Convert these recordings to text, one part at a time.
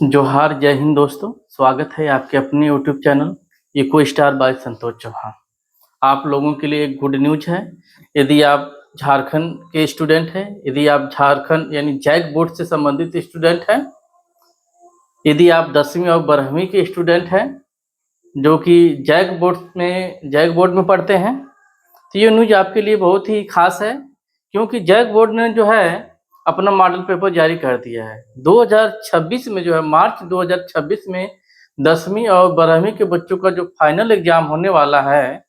जोहार, जय हिंद दोस्तों। स्वागत है आपके अपने YouTube channel eco star by Santosh Chauhan. आप लोगों के लिए एक गुड न्यूज है। यदि आप झारखंड के स्टूडेंट हैं, यदि आप झारखंड यानी जैक बोर्ड से संबंधित स्टूडेंट हैं, यदि आप 10वीं और 12वीं के स्टूडेंट हैं जो कि जैक बोर्ड में पढ़ते हैं, तो ये न्यूज आपके लिए बहुत ही खास है, क्योंकि जैक बोर्ड ने जो है अपना मॉडल पेपर जारी कर दिया है। 2026 में जो है मार्च 2026 में 10वीं और 12वीं के बच्चों का जो फाइनल एग्जाम होने वाला है,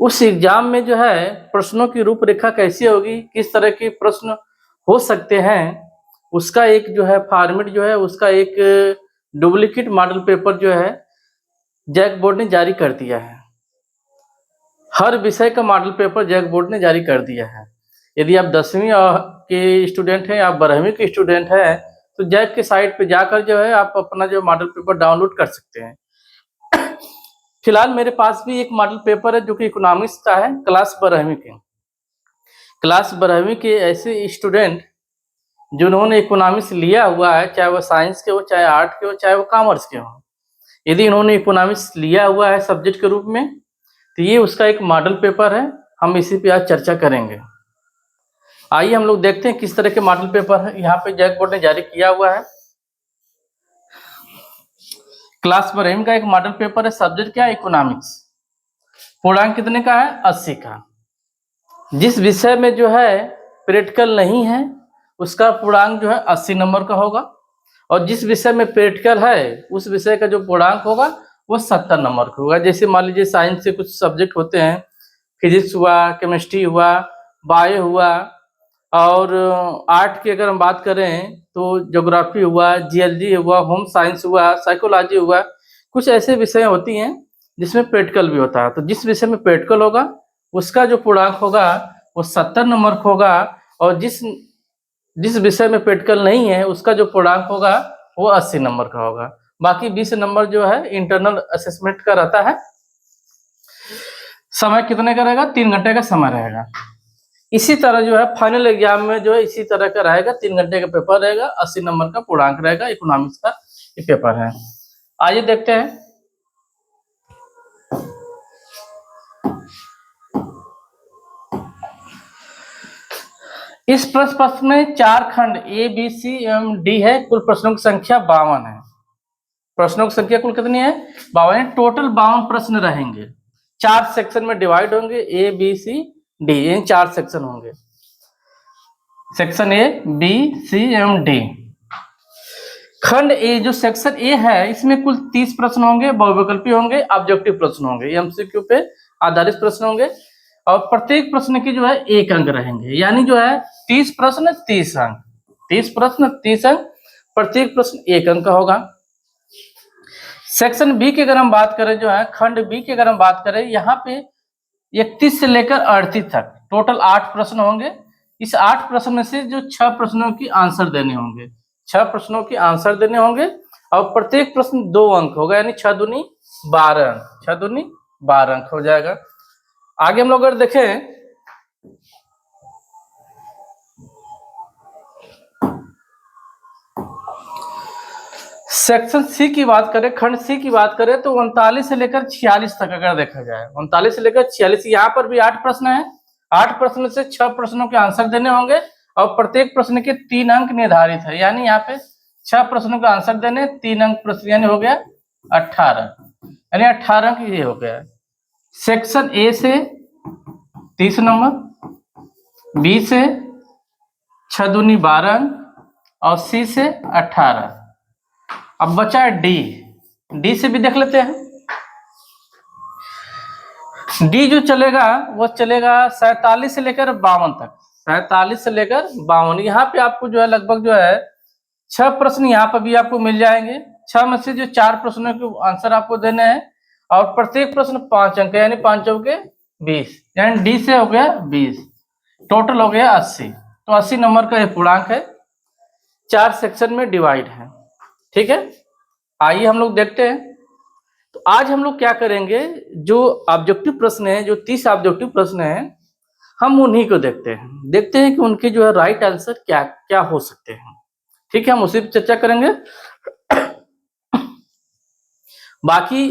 उस एग्जाम में जो है प्रश्नों की रूपरेखा कैसी होगी, किस तरह के प्रश्न हो सकते हैं, उसका एक जो है फॉर्मेट जो है, उसका एक डुप्लीकेट मॉडल पेपर जो है जैक बोर्ड ने जारी कर दिया है। हर विषय का मॉडल पेपर जैक बोर्ड ने जारी कर दिया है। यदि आप 10वीं के स्टूडेंट हैं, आप 12वीं के स्टूडेंट हैं, तो जैक के साइट पे जाकर जो है आप अपना जो मॉडल पेपर डाउनलोड कर सकते हैं। फिलहाल मेरे पास भी एक मॉडल पेपर है जो कि इकोनॉमिक्स का है, क्लास 12वीं के। क्लास 12वीं के ऐसे स्टूडेंट जिन्होंने इकोनॉमिक्स लिया हुआ है, चाहे वो साइंस के हो, चाहे आर्ट के हो, चाहे वो कॉमर्स के हो, यदि इन्होंने इकोनॉमिक्स लिया हुआ है सब्जेक्ट के रूप में, तो ये उसका एक मॉडल पेपर है। हम इसी पे आज चर्चा करेंगे। आइए हम लोग देखते हैं किस तरह के मॉडल पेपर है यहाँ पे जैक बोर्ड ने जारी किया हुआ है। क्लास 12वीं का एक मॉडल पेपर है, सब्जेक्ट क्या है, इकोनॉमिक्स। पूर्णांक कितने का है, 80 का। जिस विषय में जो है प्रैक्टिकल नहीं है, उसका पूर्णांक जो है 80 नंबर का होगा, और जिस विषय में प्रैक्टिकल है उस विषय का जो पूर्णांक होगा वो 70 नंबर का होगा। जैसे मान लीजिए साइंस से कुछ सब्जेक्ट होते हैं, फिजिक्स हुआ, केमिस्ट्री हुआ, बायो हुआ, और आर्ट की अगर हम बात करें तो ज्योग्राफी हुआ, जीएलजी हुआ, होम साइंस हुआ, साइकोलॉजी हुआ। कुछ ऐसे विषय होती हैं जिसमें प्रैक्टिकल भी होता है। तो जिस विषय में प्रैक्टिकल होगा उसका जो पूर्णांक होगा वो 70 नंबर का होगा, और जिस विषय में प्रैक्टिकल नहीं है उसका जो पूर्णांक होगा वो 80 नंबर का होगा। बाकी 20 नंबर जो है इंटरनल असेसमेंट का रहता है। समय कितने का रहेगा, 3 घंटे का समय रहेगा। इसी तरह जो है फाइनल एग्जाम में जो है इसी तरह का रहेगा, 3 घंटे का पेपर रहेगा, 80 नंबर का पूर्णांक रहेगा। इकोनॉमिक्स का ये पेपर है। आइए देखते हैं। इस प्रश्न पत्र में 4 खंड ए, बी, सी एवं डी है। कुल प्रश्नों की संख्या 52 है। प्रश्नों की संख्या कुल कितनी है, 52। टोटल 52 प्रश्न रहेंगे। 4 सेक्शन में डिवाइड होंगे, ए, बी, सी, डी, इन 4 सेक्शन होंगे। सेक्शन ए, बी, सी एवं डी। खंड ए जो सेक्शन ए है, इसमें कुल 30 प्रश्न होंगे, बहुविकल्पी होंगे, ऑब्जेक्टिव प्रश्न होंगे, एमसीक्यू पे आधारित प्रश्न होंगे, और प्रत्येक प्रश्न की जो है 1 अंक रहेंगे। यानी जो है 30 प्रश्न 30 अंक, 30 प्रश्न 30 अंक, प्रत्येक प्रश्न 1 अंक का होगा। सेक्शन बी की अगर हम बात करें, जो है खंड बी की अगर हम बात करें, यहाँ पे 31 से लेकर 38 तक टोटल 8 प्रश्न होंगे। इस 8 प्रश्न में से जो 6 प्रश्नों की आंसर देने होंगे, 6 प्रश्नों की आंसर देने होंगे, और प्रत्येक प्रश्न 2 अंक होगा, यानी 6 दूनी 12 अंक, 6 दूनी 12 अंक हो जाएगा। आगे हम लोग अगर देखें, सेक्शन सी की बात करें, खंड सी की बात करें, तो 39 से लेकर 46 तक अगर देखा जाए, 39 से लेकर 46, यहाँ पर भी 8 प्रश्न है। 8 प्रश्न से 6 प्रश्नों के आंसर देने होंगे, और प्रत्येक प्रश्न के 3 अंक निर्धारित है। यानी यहाँ पे 6 प्रश्नों का आंसर देने, 3 अंक प्रश्न, यानी हो गया 18, यानी 18 अंक ये हो गया। सेक्शन ए से 30 नंबर, बी से 6 दूनी 12 अंक, और सी से 18। अब बचा है डी। डी से भी देख लेते हैं। डी जो चलेगा वो चलेगा 47 से लेकर 52 तक, 47 से लेकर 52। यहाँ पे आपको जो है लगभग जो है 6 प्रश्न यहाँ पर भी आपको मिल जाएंगे। 6 में से जो 4 प्रश्नों के आंसर आपको देने हैं, और प्रत्येक प्रश्न 5 अंक, यानी 5 चौके 20, यानी डी से हो गया 20, टोटल हो गया 80। तो 80 नंबर का ये पूर्णांक है। 4 सेक्शन में डिवाइड है, ठीक है। आइए हम लोग देखते हैं। तो आज हम लोग क्या करेंगे, जो ऑब्जेक्टिव प्रश्न है, जो 30 ऑब्जेक्टिव प्रश्न है, हम उन्हीं को देखते हैं कि उनके जो है राइट आंसर क्या क्या हो सकते हैं। ठीक है, हम उसी पर चर्चा करेंगे। बाकी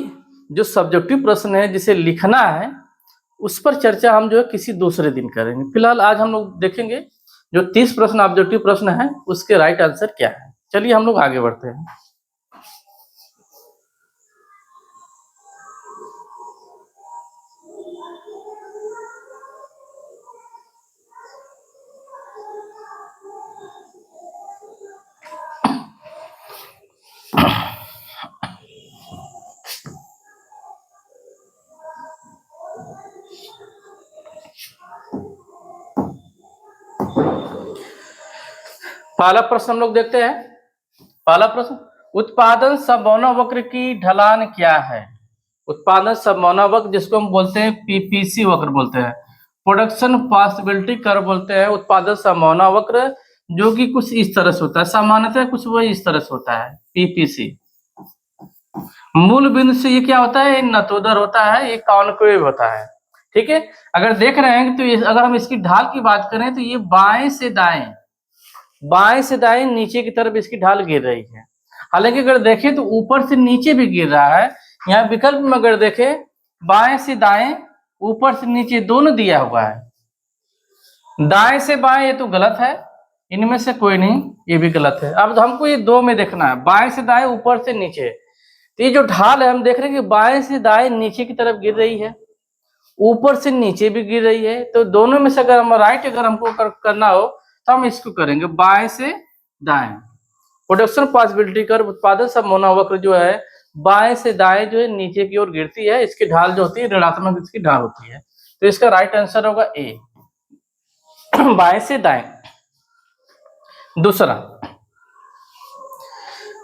जो सब्जेक्टिव प्रश्न है जिसे लिखना है उस पर चर्चा हम जो है किसी दूसरे दिन करेंगे। फिलहाल आज हम लोग देखेंगे जो 30 प्रश्न ऑब्जेक्टिव प्रश्न है उसके राइट आंसर क्या है। चलिए हम लोग आगे बढ़ते हैं। पहला प्रश्न हम लोग देखते हैं। पहला प्रश्न, उत्पादन संभावना वक्र की ढलान क्या है? उत्पादन संभावना वक्र जिसको हम बोलते हैं पीपीसी वक्र बोलते हैं, प्रोडक्शन पॉसिबिलिटी कर्व बोलते हैं। उत्पादन संभावना वक्र जो कि कुछ इस तरह से होता है, सामान्यतः कुछ वो इस तरह से होता है पीपीसी। मूल बिंदु से ये क्या होता है, नतोदर होता है, ये कॉन्केव होता है। ठीक है, अगर देख रहे हैं तो अगर हम इसकी ढाल की बात करें तो ये बाएं से दाएं नीचे की तरफ इसकी ढाल गिर रही है। हालांकि अगर देखें तो ऊपर से नीचे भी गिर रहा है। यहाँ विकल्प में अगर देखें बाएं से दाएं, ऊपर से नीचे दोनों दिया हुआ है। दाएं से बाएं ये तो गलत है, इनमें से कोई नहीं, ये भी गलत है। अब हमको ये दो में देखना है, बाएं से दाएं, ऊपर से नीचे। तो ये जो ढाल है हम देख रहे हैं कि बाएं से दाएं नीचे की तरफ गिर रही है, ऊपर से नीचे भी गिर रही है। तो दोनों में से अगर हम राइट अगर हमको करना हो तो हम इसको करेंगे बाएं से दाएं। प्रोडक्शन पॉसिबिलिटी कर्व, उत्पादन संभावना वक्र जो है बाएं से दाएं जो है नीचे की ओर गिरती है। इसकी ढाल जो होती है ऋणात्मक इसकी ढाल होती है। तो इसका राइट आंसर होगा ए, बाएं से दाएं। दूसरा,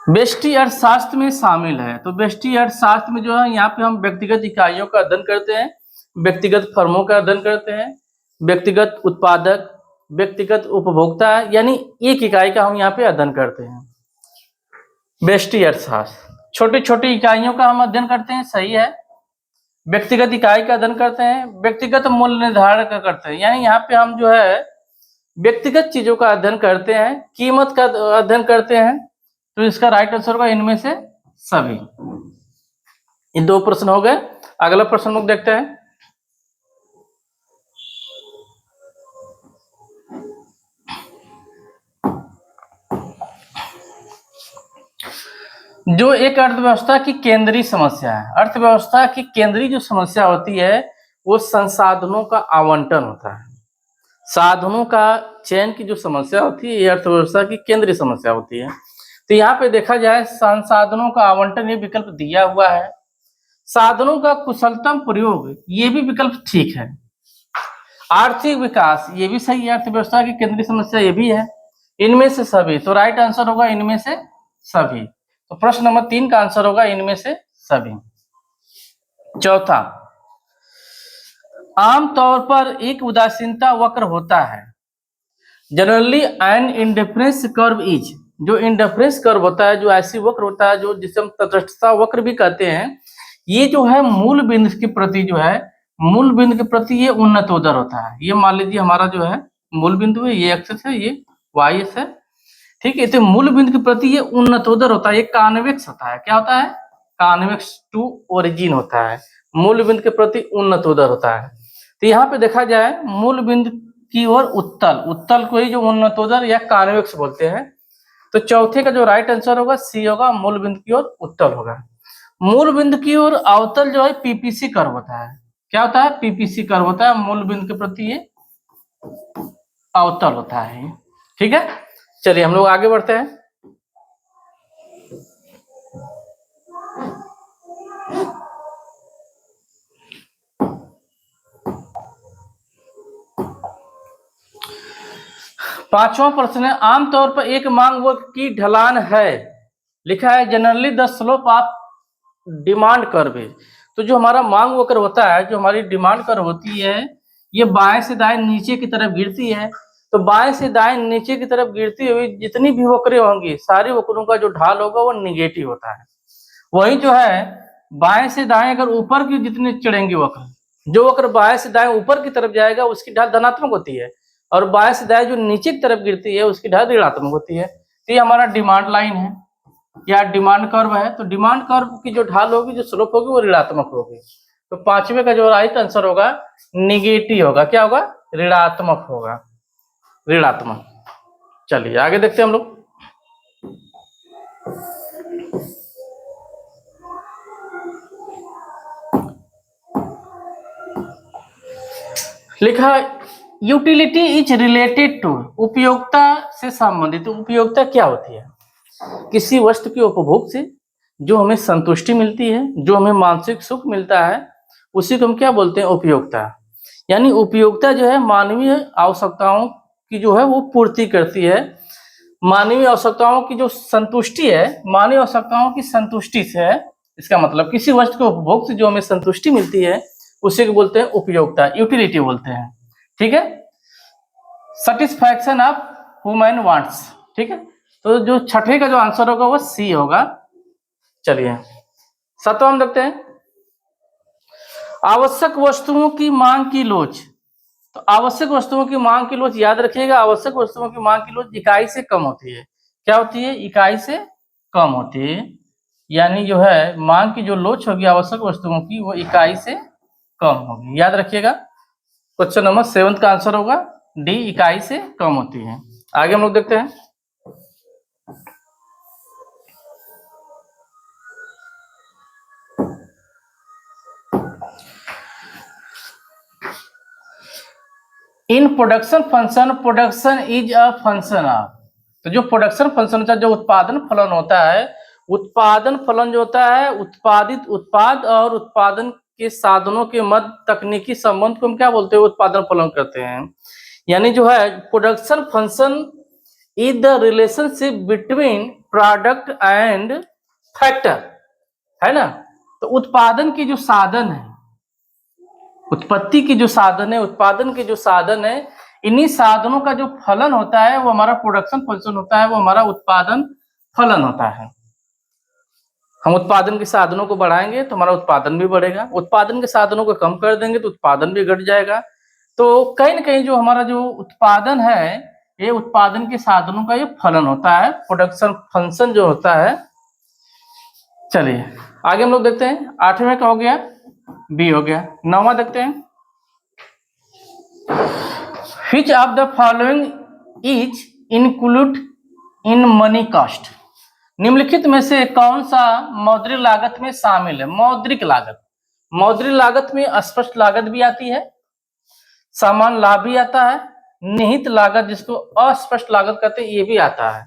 व्यष्टि अर्थशास्त्र में शामिल है। तो व्यष्टि अर्थशास्त्र में जो है यहाँ पे हम व्यक्तिगत इकाइयों का अध्ययन करते हैं, व्यक्तिगत फर्मों का अध्ययन करते हैं, व्यक्तिगत उत्पादक, व्यक्तिगत उपभोक्ता, यानी एक इकाई का हम यहाँ पे अध्ययन करते हैं। व्यष्टि अर्थशास्त्र छोटी छोटी इकाइयों का हम अध्ययन करते हैं, सही है। व्यक्तिगत इकाई का अध्ययन करते हैं, व्यक्तिगत मूल्य निर्धारण का करते हैं, यानी यहाँ पे हम जो है व्यक्तिगत चीजों का अध्ययन करते हैं, कीमत का अध्ययन करते हैं। तो इसका राइट आंसर होगा इनमें से सभी। ये दो प्रश्न हो गए। अगला प्रश्न लोग देखते हैं। जो एक अर्थव्यवस्था की केंद्रीय समस्या है, अर्थव्यवस्था की केंद्रीय जो समस्या होती है वो संसाधनों का आवंटन होता है। साधनों का चयन की जो समस्या होती है ये अर्थव्यवस्था की केंद्रीय समस्या होती है। तो यहाँ पे देखा जाए संसाधनों का आवंटन ये विकल्प दिया हुआ है। साधनों का कुशलतम प्रयोग ये भी विकल्प ठीक है। आर्थिक विकास ये भी सही है, अर्थव्यवस्था की केंद्रीय समस्या ये भी है। इनमें से सभी, तो राइट आंसर होगा इनमें से सभी। तो प्रश्न नंबर 3 का आंसर होगा इनमें से सभी। चौथा, आमतौर पर एक उदासीनता वक्र होता है। Generally an indifference curve is, जो इंडिफरेंस कर्व होता है, जो ऐसी वक्र होता है जो जिसे हम तटस्थता वक्र भी कहते हैं, ये जो है मूल बिंदु के प्रति जो है, मूल बिंदु के प्रति ये उन्नतोदर होता है। ये मान लीजिए हमारा जो है मूल बिंदु है, ये एक्स है, ये वाई एक्स है। ठीक है, तो मूल बिंदु के प्रति ये उन्नतोदर होता है, ये कॉन्वेक्स होता है। क्या होता है? कॉन्वेक्स टू ओरिजिन होता है, मूल बिंदु के प्रति उन्नतोदर होता है। तो यहाँ पे देखा जाए मूल बिंदु की ओर उत्तल, उत्तल को ही जो उन्नतोदर या कॉन्वेक्स बोलते हैं। तो चौथे का जो राइट आंसर होगा सी होगा, मूल बिंदु की ओर उत्तल होगा। मूल बिंदु की ओर अवतल जो है पीपीसी कर्व होता है। क्या होता है? पीपीसी कर्व होता है, मूल बिंदु के प्रति ये अवतल होता है। ठीक है, चलिए हम लोग आगे बढ़ते हैं। पांचवा प्रश्न है, आमतौर पर एक मांग वक्र की ढलान है, लिखा है generally the slope of demand curve. तो जो हमारा मांग वक्र होता है, जो हमारी डिमांड कर्व होती है, ये बाएं से दाएं नीचे की तरफ गिरती है। तो बाएं से दाएं नीचे की तरफ गिरती हुई जितनी भी वक्रें होंगी, सारी वक्रों का जो ढाल होगा वो निगेटिव होता है। वही जो है बाएं से दाएं अगर ऊपर की जितने चढ़ेंगे वक्र, जो वक्र बाएं से दाएं ऊपर की तरफ जाएगा उसकी ढाल धनात्मक होती है, और बाएं से दाएं जो नीचे की तरफ गिरती है उसकी ढाल ऋणात्मक होती है। तो ये हमारा डिमांड लाइन है या डिमांड कर्व है। तो डिमांड कर्व की जो ढाल होगी, जो स्लोप होगी, वो ऋणात्मक होगी। तो पांचवे का जो राइट आंसर होगा निगेटिव होगा। क्या होगा? ऋणात्मक होगा, ऋणात्मक। चलिए आगे देखते हैं हम लोग। लिखा यूटिलिटी इज रिलेटेड टू, उपयोगिता से संबंधित। उपयोगिता क्या होती है? किसी वस्तु के उपभोग से जो हमें संतुष्टि मिलती है, जो हमें मानसिक सुख मिलता है, उसी को हम क्या बोलते हैं? उपयोगिता। यानी उपयोगिता जो है मानवीय आवश्यकताओं की जो है वो पूर्ति करती है। मानवीय आवश्यकताओं की जो संतुष्टि है, मानवीय आवश्यकताओं की संतुष्टि से है। इसका मतलब किसी वस्तु के उपभोग से जो हमें संतुष्टि मिलती है उसी को बोलते हैं उपयोगिता, यूटिलिटी बोलते हैं। ठीक है, सेटिस्फैक्शन ऑफ ह्यूमन वांट्स। ठीक है, तो जो छठे का जो आंसर होगा वो सी होगा। चलिए सातवां हम देखते हैं, आवश्यक वस्तुओं की मांग की लोच। तो आवश्यक वस्तुओं की मांग की लोच याद रखिएगा, आवश्यक वस्तुओं की मांग की लोच इकाई से कम होती है। क्या होती है? इकाई से कम होती है। यानी जो है मांग की जो लोच होगी आवश्यक वस्तुओं की, वो इकाई से कम होगी। याद रखिएगा, क्वेश्चन नंबर 7 का आंसर होगा डी, इकाई से कम होती है। आगे हम लोग देखते हैं, in production function, production is a function of. तो जो प्रोडक्शन फंक्शन होता है, जो उत्पादन फलन होता है, उत्पादन फलन जो होता है, उत्पादित उत्पाद और उत्पादन के साधनों के मध्य तकनीकी संबंध को हम क्या बोलते हैं? उत्पादन फलन करते हैं। यानी जो है production function is the relationship between product and factor, है ना। तो उत्पादन की जो साधन है, उत्पत्ति की जो साधन है, उत्पादन के जो साधन है, इन्हीं साधनों का जो फलन होता है वो हमारा प्रोडक्शन फंक्शन होता है, वो हमारा उत्पादन फलन होता है। हम उत्पादन के साधनों को बढ़ाएंगे तो हमारा उत्पादन भी बढ़ेगा, उत्पादन के साधनों को कम कर देंगे तो उत्पादन भी घट जाएगा। तो कहीं ना कहीं जो हमारा जो उत्पादन है, ये उत्पादन के साधनों का ये फलन होता है, प्रोडक्शन फंक्शन जो होता है। चलिए आगे हम लोग देखते हैं, 8वें का हो गया, बी हो गया। 9वां देखते हैं, Which of the following is included in money cost? निम्नलिखित में से कौन सा मौद्रिक लागत में शामिल है? मौद्रिक लागत, मौद्रिक लागत में स्पष्ट लागत भी आती है, सामान लाभ भी आता है, निहित लागत जिसको अस्पष्ट लागत कहते हैं ये भी आता है।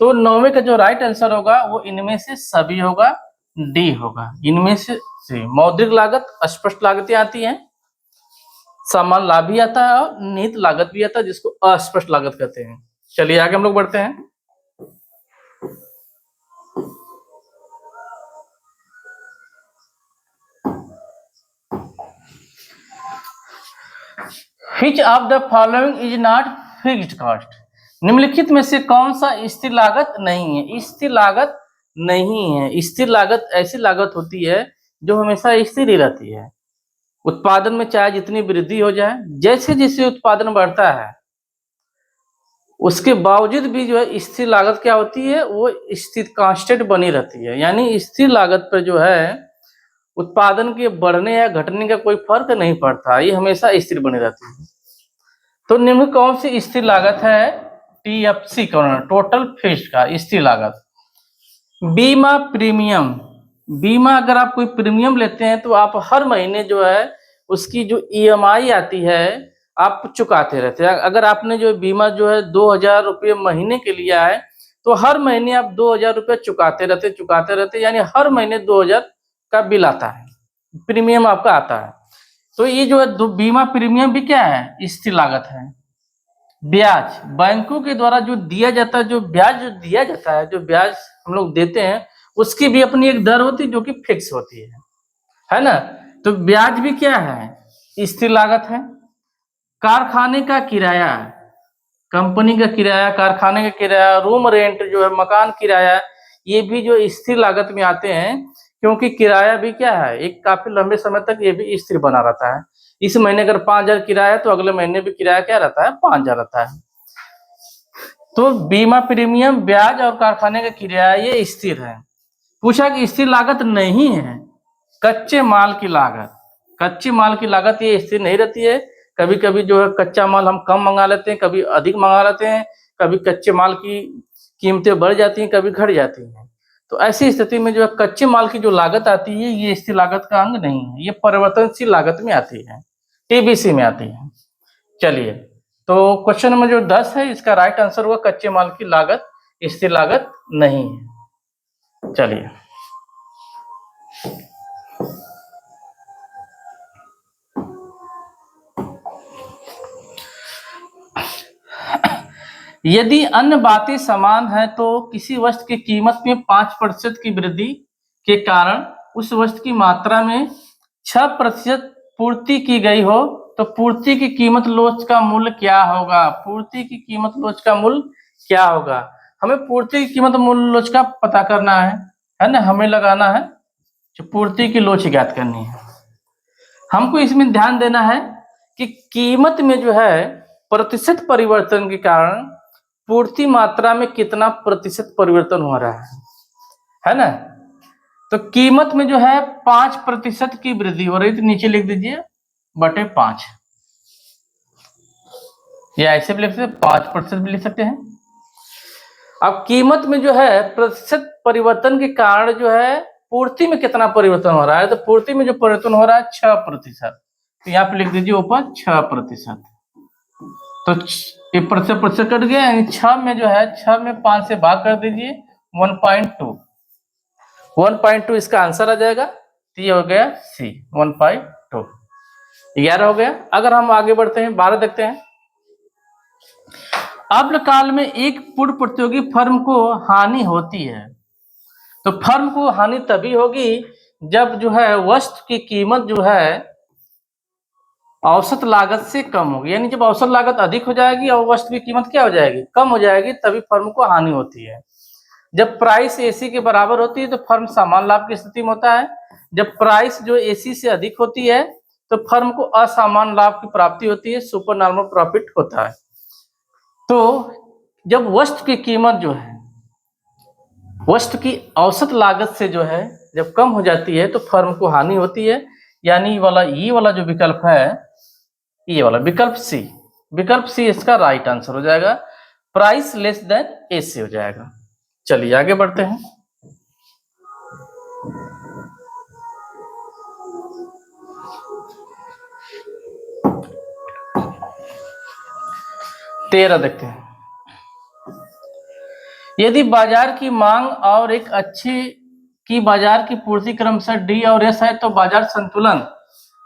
तो 9वें का जो राइट आंसर होगा वो इनमें से सभी होगा, डी होगा। इनमें से मौद्रिक लागत, अस्पष्ट लागतें आती हैं, सामान लाभ भी आता है और निहित लागत भी आता है जिसको अस्पष्ट लागत कहते हैं। चलिए आगे हम लोग बढ़ते हैं, Which of the following is not fixed cost? निम्नलिखित में से कौन सा स्थिर लागत नहीं है? स्थिर लागत नहीं है। स्थिर लागत ऐसी लागत होती है जो हमेशा स्थिर ही रहती है। उत्पादन में चाहे जितनी वृद्धि हो जाए, जैसे जैसे उत्पादन बढ़ता है उसके बावजूद भी जो है स्थिर लागत क्या होती है? वो स्थिर कांस्टेंट बनी रहती है। यानी स्थिर लागत पर जो है उत्पादन के बढ़ने या घटने का कोई फर्क नहीं पड़ता, ये हमेशा स्थिर बनी रहती है। तो निम्न कौन सी स्थिर लागत है? TFC कौन? टोटल फिक्स्ड का स्थिर लागत। बीमा प्रीमियम, बीमा अगर आप कोई प्रीमियम लेते हैं तो आप हर महीने जो है उसकी जो EMI आती है आप चुकाते रहते हैं। अगर आपने जो बीमा जो है 2000 रुपये महीने के लिया है तो हर महीने आप 2000 रुपये चुकाते रहते, यानी हर महीने 2000 का बिल आता है, प्रीमियम आपका आता है। तो ये जो है बीमा प्रीमियम भी क्या है? स्थिर लागत है। ब्याज, बैंकों के द्वारा जो दिया जाता है, जो ब्याज जो दिया जाता है, जो ब्याज हम लोग देते हैं उसकी भी अपनी एक दर होती है जो कि फिक्स होती है ना। तो ब्याज भी क्या है? स्थिर लागत है। कारखाने का किराया, कंपनी का किराया, कारखाने का किराया, रूम रेंट जो है मकान किराया, ये भी जो स्थिर लागत में आते हैं, क्योंकि किराया भी क्या है, एक काफी लंबे समय तक ये भी स्थिर बना रहता है। इस महीने अगर 5,000 किराया है तो अगले महीने भी किराया क्या रहता है, 5,000 रहता है। तो बीमा प्रीमियम, ब्याज और कारखाने का किराया ये स्थिर है। पूछा कि स्थिर लागत नहीं है, कच्चे माल की लागत, कच्चे माल की लागत ये स्थिर नहीं रहती है। कभी कभी जो है कच्चा माल हम कम मंगा लेते हैं, कभी अधिक मंगा लेते हैं, कभी कच्चे माल की कीमतें बढ़ जाती हैं, कभी घट जाती हैं। तो ऐसी स्थिति में जो है कच्चे माल की जो लागत आती है ये स्थिर लागत का अंग नहीं है, ये परिवर्तनशील लागत में आती है, टीबीसी में आती है। चलिए, तो क्वेश्चन नंबर जो 10 है इसका राइट आंसर हुआ कच्चे माल की लागत स्थिर लागत नहीं है। चलिए, यदि अन्य बातें समान है तो किसी वस्तु की कीमत में 5% की वृद्धि के कारण उस वस्तु की मात्रा में 6% पूर्ति की गई हो तो पूर्ति की कीमत लोच का मूल्य क्या होगा? पूर्ति की कीमत लोच का मूल्य क्या होगा? हमें पूर्ति की कीमत मूल्य लोच का पता करना है ना, हमें लगाना है जो पूर्ति की लोच ज्ञात करनी है। हमको इसमें ध्यान देना है कि कीमत में जो है प्रतिशत परिवर्तन के कारण पूर्ति मात्रा में कितना प्रतिशत परिवर्तन हो रहा है ना। तो कीमत में जो है 5% की वृद्धि हो रही, तो नीचे लिख दीजिए बटे 5, या ऐसे भी लिख सकते हैं, 5% भी लिख सकते हैं। अब कीमत में जो है प्रतिशत परिवर्तन के कारण जो है पूर्ति में कितना परिवर्तन हो रहा है, तो पूर्ति में जो परिवर्तन हो रहा है 6%, तो यहाँ पे लिख दीजिए ऊपर 6%। तो ये प्रतिशत कट गया, यानी 6 में जो है 6 में 5 से भाग कर दीजिए 1.2, 1.2 इसका आंसर आ जाएगा। तो ये हो गया सी 1.2, 11 हो गया। अगर हम आगे बढ़ते हैं 12 देखते हैं। अम्ल काल में एक पूर्व प्रतियोगी फर्म को हानि होती है, तो फर्म को हानि तभी होगी जब जो है वस्तु की कीमत जो है औसत लागत से कम होगी, यानी जब औसत लागत अधिक हो जाएगी और वस्तु की कीमत क्या हो जाएगी, कम हो जाएगी, तभी फर्म को हानि होती है। जब प्राइस एसी के बराबर होती है तो फर्म समान लाभ की स्थिति में होता है। जब प्राइस जो एसी से अधिक होती है तो फर्म को असमान लाभ की प्राप्ति होती है, सुपर नॉर्मल प्रॉफिट होता है। तो जब वस्तु की कीमत जो है वस्तु की औसत लागत से जो है जब कम हो जाती है तो फर्म को हानि होती है, यानी ये वाला जो विकल्प है, ये वाला विकल्प सी इसका राइट आंसर हो जाएगा, प्राइस लेस देन एसी हो जाएगा। चलिए आगे बढ़ते हैं। तेरह देखते हैं। यदि बाजार की मांग और एक अच्छी की बाजार की पूर्ति क्रमशः डी और एस है तो बाजार संतुलन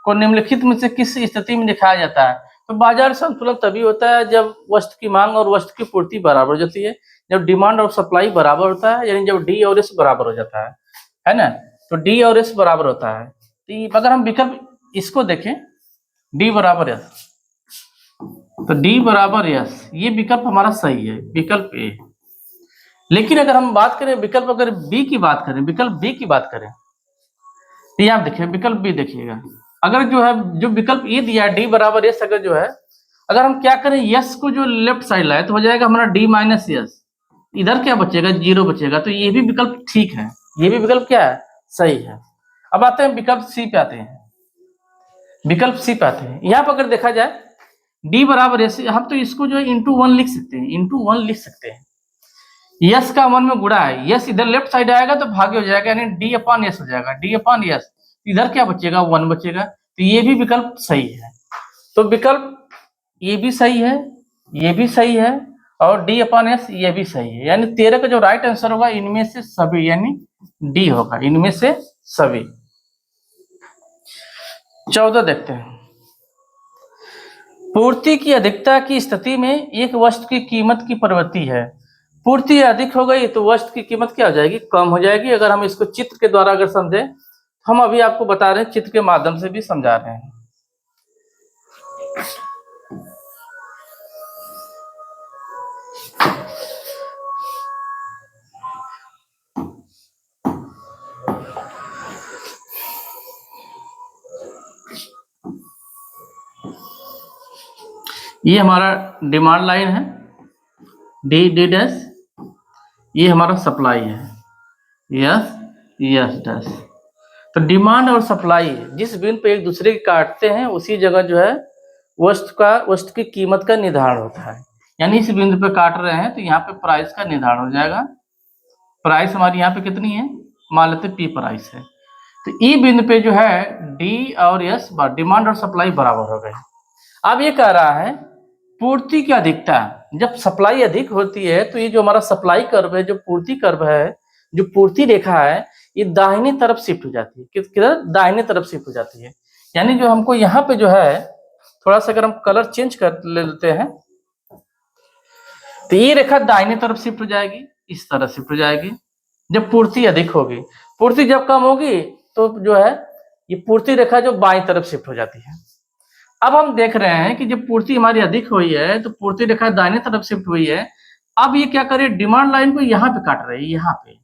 को निम्नलिखित में से किस स्थिति में दिखाया जाता है? तो बाजार संतुलन तभी होता है जब वस्तु की मांग और वस्तु की पूर्ति बराबर हो जाती है, जब डिमांड और सप्लाई बराबर होता है, यानी जब डी और एस बराबर हो जाता है ना। तो डी और एस बराबर होता है। तो अगर हम विकल्प इसको देखें, डी बराबर एस, तो डी बराबर एस, ये विकल्प हमारा सही है, विकल्प ए। लेकिन अगर हम बात करें विकल्प, अगर बी की बात करें, विकल्प बी की बात करें, तो यहाँ देखिए विकल्प बी देखिएगा, अगर जो है जो विकल्प ए दिया है डी बराबर एस, अगर जो है अगर हम क्या करें यस को जो लेफ्ट साइड लाए तो हो जाएगा हमारा डी माइनस यस, इधर क्या बचेगा, 0 बचेगा। तो ये भी विकल्प ठीक है, ये भी विकल्प क्या है, सही है। अब आते हैं विकल्प सी पे आते हैं, विकल्प सी पे आते हैं। यहाँ पर अगर देखा जाए डी बराबर एस, हम तो इसको जो है इंटू 1 लिख सकते हैं, इंटू 1 लिख सकते हैं। यस का 1 में गुणा है, यस इधर लेफ्ट साइड आएगा तो भाग्य हो जाएगा, यानी डी अपॉन एस हो जाएगा, डी अपॉन एस, इधर क्या बचेगा, 1 बचेगा। तो ये भी विकल्प सही है। तो विकल्प ये भी सही है, ये भी सही है, और डी अपॉन एस ये भी सही है, यानी 13 का जो राइट आंसर होगा इनमें से सभी, यानी डी होगा, इनमें से सभी। 14 देखते हैं। पूर्ति की अधिकता की स्थिति में एक वस्तु की कीमत की प्रवृत्ति है, पूर्ति अधिक हो गई तो वस्तु की कीमत क्या हो जाएगी, कम हो जाएगी। अगर हम इसको चित्र के द्वारा अगर समझे, हम अभी आपको बता रहे हैं, चित्र के माध्यम से भी समझा रहे हैं। ये हमारा डिमांड लाइन है, डी डैश, ये हमारा सप्लाई है, यस डैश। तो डिमांड और सप्लाई जिस बिंदु पे एक दूसरे के काटते हैं उसी जगह जो है वस्तु की कीमत का निर्धारण होता है। यानी इस बिंदु पे काट रहे हैं तो यहाँ पे प्राइस का निर्धारण हो जाएगा। प्राइस हमारी यहाँ पे कितनी है, मान लेते पी प्राइस है। तो ई बिंदु पे जो है डी और एस डिमांड और सप्लाई बराबर हो गए। अब ये कह रहा है पूर्ति की अधिकता, जब सप्लाई अधिक होती है तो ये जो हमारा सप्लाई कर्व है, जो पूर्ति कर्व है, जो पूर्ति रेखा है, ये दाहिनी तरफ शिफ्ट हो जाती है। किधर, दाहिनी तरफ शिफ्ट हो जाती है। यानी जो हमको यहाँ पे जो है थोड़ा सा अगर हम कलर चेंज कर लेते हैं तो ये रेखा दाहिनी तरफ शिफ्ट हो जाएगी, इस तरह शिफ्ट हो जाएगी जब पूर्ति अधिक होगी। पूर्ति जब कम होगी तो जो है ये पूर्ति रेखा जो बाईं तरफ शिफ्ट हो जाती है। अब हम देख रहे हैं कि जब पूर्ति हमारी अधिक हुई है तो पूर्ति रेखा दाहिनी तरफ शिफ्ट हुई है। अब ये क्या करे, डिमांड लाइन को यहाँ पे काट रही है, यहाँ पे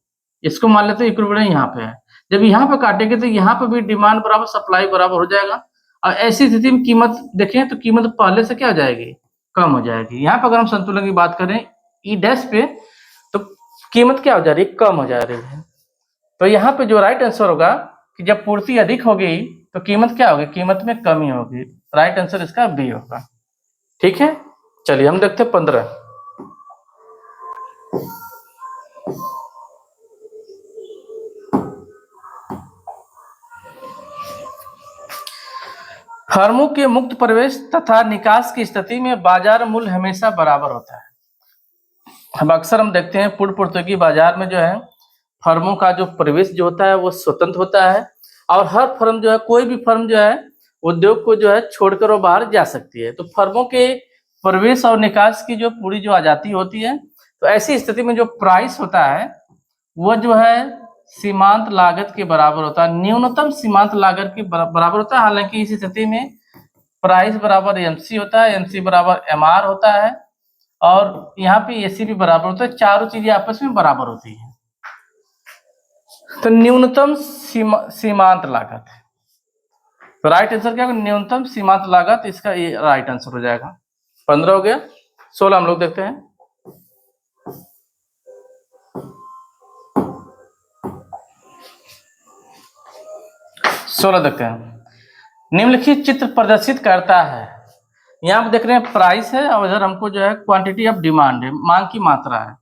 इसको मान लेते हैं इक्विवेलेंट यहाँ पे है। जब यहाँ पे काटेंगे तो यहाँ पे भी डिमांड बराबर सप्लाई बराबर हो जाएगा। और ऐसी स्थिति में कीमत देखें तो कीमत पहले से क्या हो जाएगी, कम हो जाएगी। यहाँ पे अगर हम संतुलन की बात करें ई डैश पे तो कीमत क्या हो जा रही है, कम हो जा रही है। तो यहाँ पे जो राइट आंसर होगा कि जब पूर्ति अधिक होगी तो कीमत क्या होगी, कीमत में कमी होगी। राइट आंसर इसका बी होगा। ठीक है, चलिए हम देखते हैं 15। फर्मों के मुक्त प्रवेश तथा निकास की स्थिति में बाजार मूल्य हमेशा बराबर होता है। अब अक्सर हम देखते हैं पूर्ण प्रतियोगी बाजार में जो है फर्मों का जो प्रवेश जो होता है वो स्वतंत्र होता है और हर फर्म जो है, कोई भी फर्म जो है उद्योग को जो है छोड़कर वो बाहर जा सकती है। तो फर्मों के प्रवेश और निकास की जो पूरी जो आजादी होती है, तो ऐसी स्थिति में जो प्राइस होता है वो जो है सीमांत लागत के बराबर होता है, न्यूनतम सीमांत लागत के बराबर होता है। हालांकि इस स्थिति में प्राइस बराबर एमसी होता है, एमसी बराबर एमआर होता है और यहाँ पे एसी भी बराबर होता है। चारों चीजें आपस में बराबर होती है। तो न्यूनतम सीमांत लागत, तो राइट आंसर क्या होगा, न्यूनतम सीमांत लागत, इसका ये राइट आंसर हो जाएगा। 15 हो गया। 16 हम लोग देखते हैं। देखते हैं। निम्नलिखित चित्र प्रदर्शित करता है, यहाँ पे देख रहे हैं प्राइस है और इधर हमको जो है क्वांटिटी ऑफ डिमांड है, मांग की मात्रा है।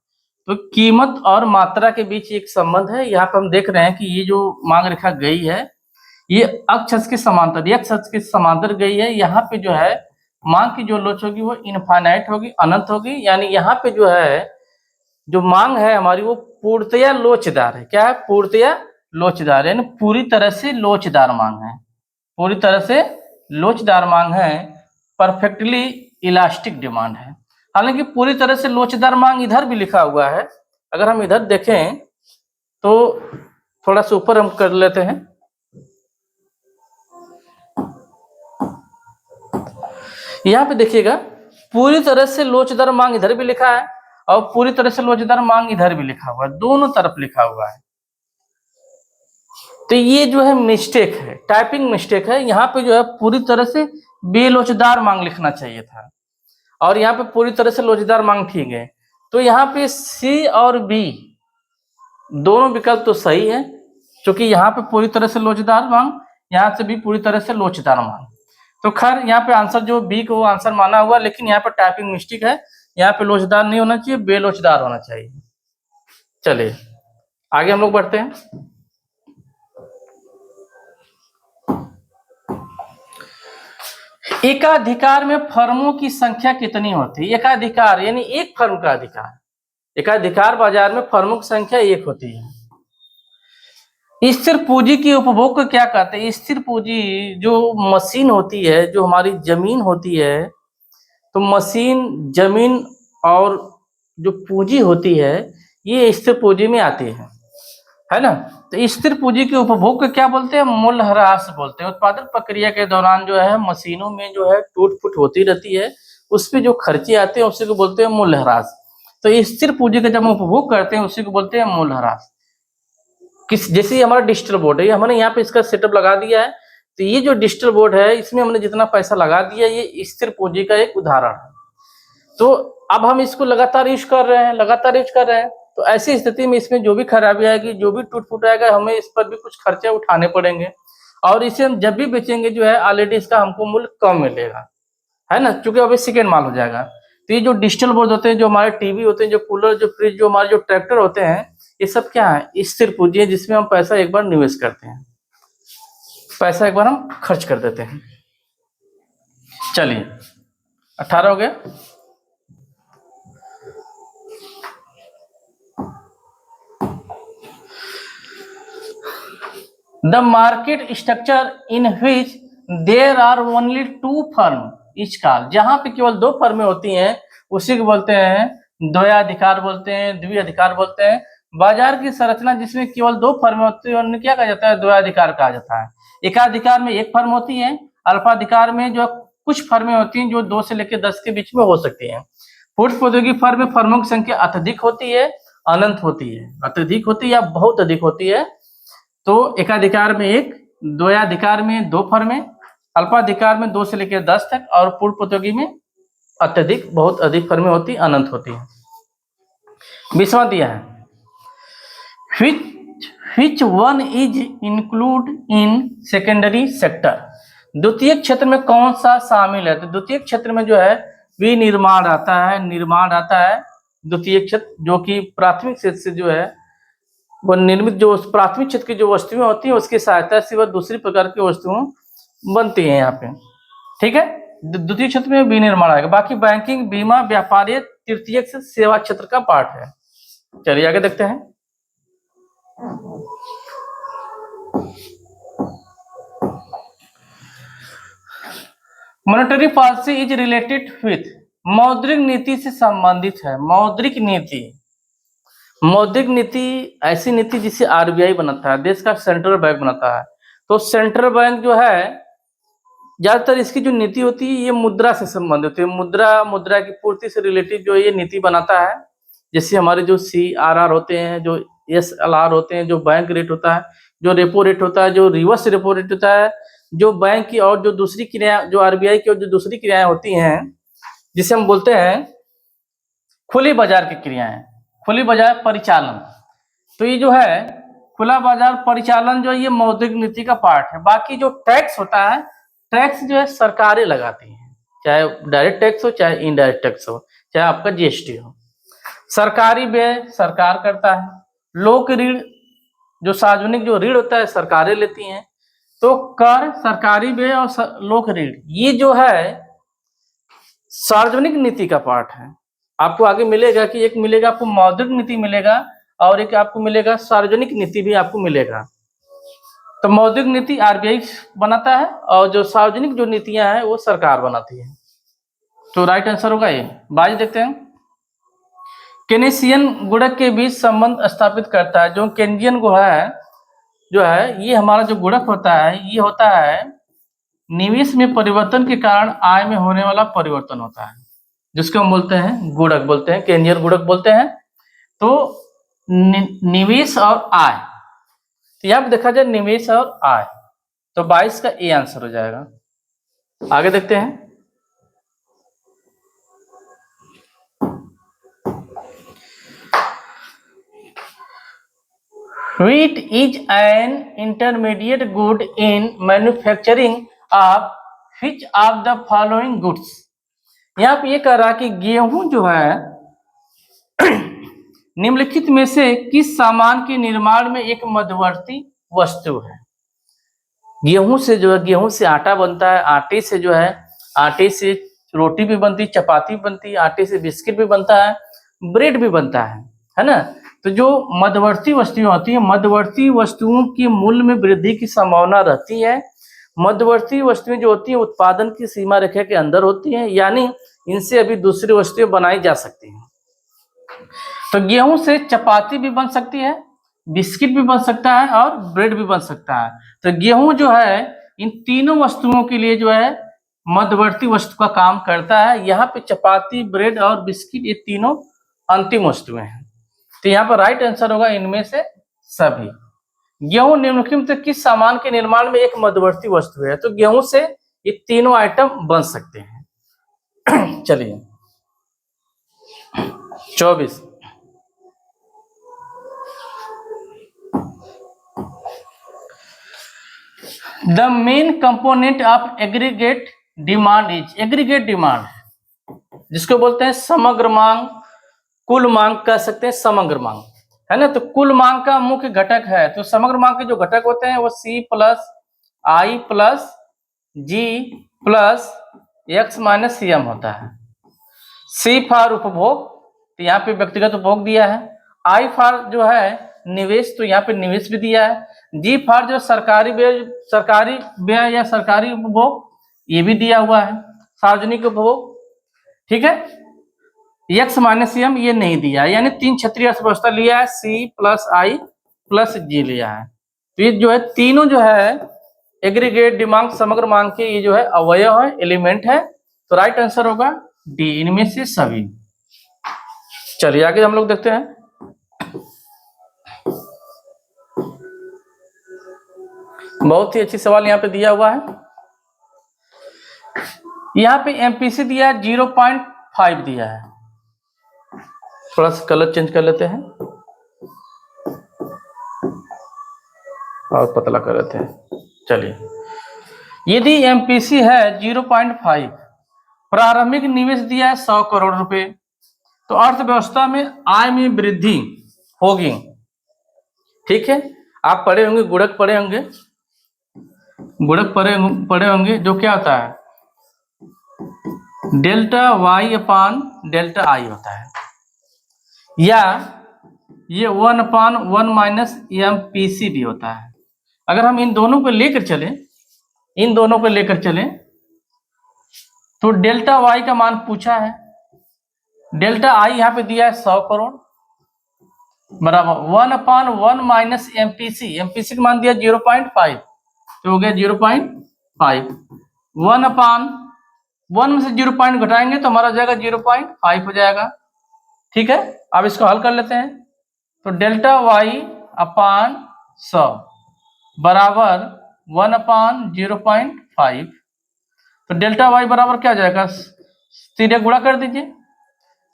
तो कीमत और मात्रा के बीच एक संबंध है। यहाँ पे हम देख रहे हैं कि ये जो मांग रेखा गई है ये अक्ष के समांतर, एक्स अक्ष के समांतर गई है। यहाँ पे जो है मांग की जो लोच होगी वो इनफाइनाइट होगी, अनंत होगी। यानी यहाँ पे जो है जो मांग है हमारी वो पूर्णतया लोचदार है। क्या है, पूर्णतया लोचदार, यानी पूरी तरह से लोचदार मांग है, पूरी तरह से लोचदार मांग है। परफेक्टली इलास्टिक डिमांड है। हालांकि पूरी तरह से लोचदार मांग इधर भी लिखा हुआ है। अगर हम इधर देखें तो थोड़ा सा ऊपर हम कर लेते हैं। यहाँ पे देखिएगा पूरी तरह से लोचदार मांग इधर भी लिखा है और पूरी तरह से लोचदार मांग इधर भी लिखा हुआ है, दोनों तरफ लिखा हुआ है। तो ये जो है मिस्टेक है, टाइपिंग मिस्टेक है। यहाँ पे जो है पूरी तरह से बेलोचदार मांग लिखना चाहिए था और यहाँ पे पूरी तरह से लोचदार मांग ठीक है। तो यहाँ पे सी और बी दोनों विकल्प तो सही है, क्योंकि यहाँ पे पूरी तरह से लोचदार मांग, यहाँ से भी पूरी तरह से लोचदार मांग। तो खैर यहाँ पे आंसर जो बी को आंसर माना हुआ, लेकिन यहाँ पे टाइपिंग मिस्टेक है। यहाँ पे लोचदार नहीं होना चाहिए, बेलोचदार होना चाहिए। चलिए आगे हम लोग बढ़ते हैं। एकाधिकार में फर्मों की संख्या कितनी होती है? एकाधिकार यानी एक फर्म का अधिकार। एकाधिकार बाजार में फर्मों की संख्या एक होती है। स्थिर पूंजी की उपभोग को क्या कहते हैं? स्थिर पूंजी जो मशीन होती है, जो हमारी जमीन होती है, तो मशीन, जमीन और जो पूंजी होती है ये स्थिर पूंजी में आती है ना। तो स्थिर पूंजी के उपभोग को क्या बोलते हैं? मूल्यह्रास बोलते हैं। उत्पादन प्रक्रिया के दौरान जो है मशीनों में जो है टूट फूट होती रहती है, उस पर जो खर्चे आते हैं उसी को बोलते हैं मूल्यह्रास। तो स्थिर पूंजी का जब हम उपभोग करते हैं उसी को बोलते हैं मूल्यह्रास। जैसे हमारा डिजिटल बोर्ड है, हमने यहाँ पे इसका सेटअप लगा दिया है, तो ये जो डिजिटल बोर्ड है इसमें हमने जितना पैसा लगा दिया ये स्थिर पूंजी का एक उदाहरण है। तो अब हम इसको लगातार यूज कर रहे हैं, तो ऐसी स्थिति में इसमें जो भी खराबी आएगी, जो भी टूट फूट आएगा, हमें इस पर भी कुछ खर्चे उठाने पड़ेंगे और इसे हम जब भी बेचेंगे जो है ऑलरेडी इसका हमको मूल्य कम मिलेगा, है ना, क्योंकि अभी सेकेंड माल हो जाएगा। तो ये जो डिजिटल बोर्ड होते हैं, जो हमारे टीवी होते हैं, जो कूलर, जो फ्रिज, जो हमारे जो ट्रैक्टर होते हैं, ये सब क्या है, स्थिर पूंजी है जिसमें हम पैसा एक बार निवेश करते हैं, पैसा एक बार हम खर्च कर देते हैं। चलिए 18 हो गया। The market structure in which there are only 2 firm is call, जहां पे केवल 2 फर्में होती हैं उसी को बोलते हैं द्वयाधिकार बोलते हैं, द्विअधिकार बोलते हैं। बाजार की संरचना जिसमें केवल 2 फर्में होती है उन्हें क्या कहा जाता है, द्वयाधिकार कहा जाता है। एकाधिकार में 1 फर्म होती है, अल्पाधिकार में जो कुछ फर्में होती हैं जो 2 से लेकर 10 के बीच में हो सकती हैं। फूड प्रौद्योगिकी फर्म में फर्मों की संख्या अत्यधिक होती है, अनंत होती है, अत्यधिक होती है या बहुत अधिक होती है। तो एकाधिकार में 1, द्वयाधिकार में 2 फर्में, अल्पाधिकार में 2 से लेकर 10 तक, और पूर्ण प्रौद्योगिकी में अत्यधिक, बहुत अधिक फर्में होती, अनंत होती है। 20वां दिया है, which one is include in secondary sector, द्वितीय क्षेत्र में कौन सा शामिल है। तो द्वितीय क्षेत्र में जो है विनिर्माण आता है, निर्माण आता है। द्वितीय क्षेत्र जो कि प्राथमिक क्षेत्र से जो है वो निर्मित, जो प्राथमिक क्षेत्र की जो वस्तुएं होती हैं उसकी सहायता से वह दूसरी प्रकार की वस्तुएं बनती हैं यहाँ पे, ठीक है। द्वितीय क्षेत्र में विनिर्माण आएगा। बाकी बैंकिंग, बीमा, व्यापारी तृतीय से सेवा क्षेत्र का पार्ट है। चलिए आगे देखते हैं। Monetary policy is related with, मौद्रिक नीति से संबंधित है। मौद्रिक नीति, मौद्रिक नीति ऐसी नीति जिसे आरबीआई बनाता है, देश का सेंट्रल बैंक बनाता है। तो सेंट्रल बैंक जो है ज्यादातर इसकी जो नीति होती है ये मुद्रा से संबंधित होती है, मुद्रा की पूर्ति से रिलेटेड जो ये नीति बनाता है। जैसे हमारे जो CRR होते हैं, जो SLR होते हैं, जो बैंक रेट होता है, जो रेपो रेट होता है, जो रिवर्स रेपो रेट होता है, जो बैंक की और जो दूसरी क्रिया, जो आरबीआई की और जो दूसरी क्रियाएं होती हैं जिसे हम बोलते हैं खुली बाजार की क्रियाएं, खुली बाजार परिचालन। तो ये जो है खुला बाजार परिचालन जो है ये मौद्रिक नीति का पार्ट है। बाकी जो टैक्स होता है, टैक्स जो है सरकारें लगाती हैं, चाहे डायरेक्ट टैक्स हो चाहे इनडायरेक्ट टैक्स हो, चाहे आपका GST हो। सरकारी व्यय सरकार करता है। लोक ऋण, जो सार्वजनिक जो ऋण होता है सरकारें लेती हैं। तो कर, सरकारी व्यय और लोक ऋण ये जो है सार्वजनिक नीति का पार्ट है। आपको आगे मिलेगा कि एक मिलेगा आपको मौद्रिक नीति मिलेगा और एक आपको मिलेगा सार्वजनिक नीति भी आपको मिलेगा। तो मौद्रिक नीति आरबीआई बनाता है और जो सार्वजनिक जो नीतियां हैं वो सरकार बनाती है। तो राइट आंसर होगा ये। बाज देखते हैं। केनेशियन गुणक के बीच संबंध स्थापित करता है। जो केनेशियन गुणक है जो है ये हमारा जो गुणक होता है ये होता है निवेश में परिवर्तन के कारण आय में होने वाला परिवर्तन होता है, जिसको हम बोलते हैं गुणक, बोलते हैं केनेशियन गुणक बोलते हैं। तो निवेश और आय, तो यहाँ पे देखा जाए निवेश और आय, तो 22 का ए आंसर हो जाएगा। आगे देखते हैं। Wheat is an intermediate good in manufacturing of which of the following goods, यहाँ पे ये कह रहा कि गेहूं जो है निम्नलिखित में से किस सामान के निर्माण में एक मध्यवर्ती वस्तु है। गेहूं से जो है, गेहूं से आटा बनता है, आटे से जो है, आटे से रोटी भी बनती, चपाती भी बनती, आटे से बिस्किट भी बनता है, ब्रेड भी बनता है ना। तो जो मध्यवर्ती वस्तुएं होती हैं, मध्यवर्ती वस्तुओं के मूल्य में वृद्धि की संभावना रहती है। मध्यवर्ती वस्तुएं जो होती हैं उत्पादन की सीमा रेखा के अंदर होती हैं, यानी इनसे अभी दूसरी वस्तुएं बनाई जा सकती हैं। तो गेहूं से चपाती भी बन सकती है, बिस्किट भी बन सकता है और ब्रेड भी बन सकता है। तो गेहूं जो है इन तीनों वस्तुओं के लिए जो है मध्यवर्ती वस्तु का काम करता है। यहाँ पे चपाती, ब्रेड और बिस्किट ये तीनों अंतिम वस्तुएं हैं। तो यहाँ पर राइट आंसर होगा इनमें से सभी। गेहूं निम्नलिखित से किस सामान के निर्माण में एक मध्यवर्ती वस्तु है। तो गेहूं से ये तीनों आइटम बन सकते हैं। चलिए 24। The main component of aggregate demand is, aggregate demand जिसको बोलते हैं समग्र मांग, कुल मांग कह सकते हैं, समग्र मांग है ना। तो कुल मांग का मुख्य घटक है, तो समग्र मांग के जो घटक होते हैं वो C plus I plus G plus X minus CM होता है। C फॉर उपभोग, तो यहाँ पे व्यक्तिगत उपभोग दिया है। I फॉर जो है निवेश, तो यहाँ पे निवेश भी दिया है। G फॉर जो सरकारी व्यय या सरकारी उपभोग, ये भी दिया हुआ है, सार्वजनिक उपभोग, ठीक है। X माइनस CM ये नहीं दिया, यानी 3 क्षेत्रीय अर्थव्यवस्था लिया है, C plus I plus G लिया है। तो ये जो है तीनों जो है एग्रीगेट डिमांड, समग्र मांग के ये जो है अवयव है, एलिमेंट है। तो राइट आंसर होगा डी, इनमें से सभी। चलिए आगे हम लोग देखते हैं। बहुत ही अच्छी सवाल यहाँ पे दिया हुआ है। यहाँ पे MPC दिया है 0.5 दिया है। थोड़ा सा कलर चेंज कर लेते हैं और पतला कर लेते हैं। चलिए, यदि MPC है 0.5, प्रारंभिक निवेश दिया है 100 करोड़ रुपए, तो अर्थव्यवस्था में आय में वृद्धि होगी। ठीक है, आप पढ़े होंगे, गुणक पढ़े होंगे, गुणक पढ़े होंगे, जो क्या होता है delta Y upon delta I होता है, या ये 1/1 माइनस MPC भी होता है। अगर हम इन दोनों को लेकर चलें, तो डेल्टा Y का मान पूछा है, डेल्टा I यहाँ पे दिया है 100 करोड़ बराबर 1/1 माइनस MPC का मान दिया 0.5, तो हो गया 0.5। 1/1 में से 0 घटाएंगे तो हमारा हो जाएगा 0.5 हो जाएगा। ठीक है, अब इसको हल कर लेते हैं। तो डेल्टा Y अपान 100 बराबर 1/0.5, तो डेल्टा Y बराबर क्या हो जाएगा, सीधे गुणा कर दीजिए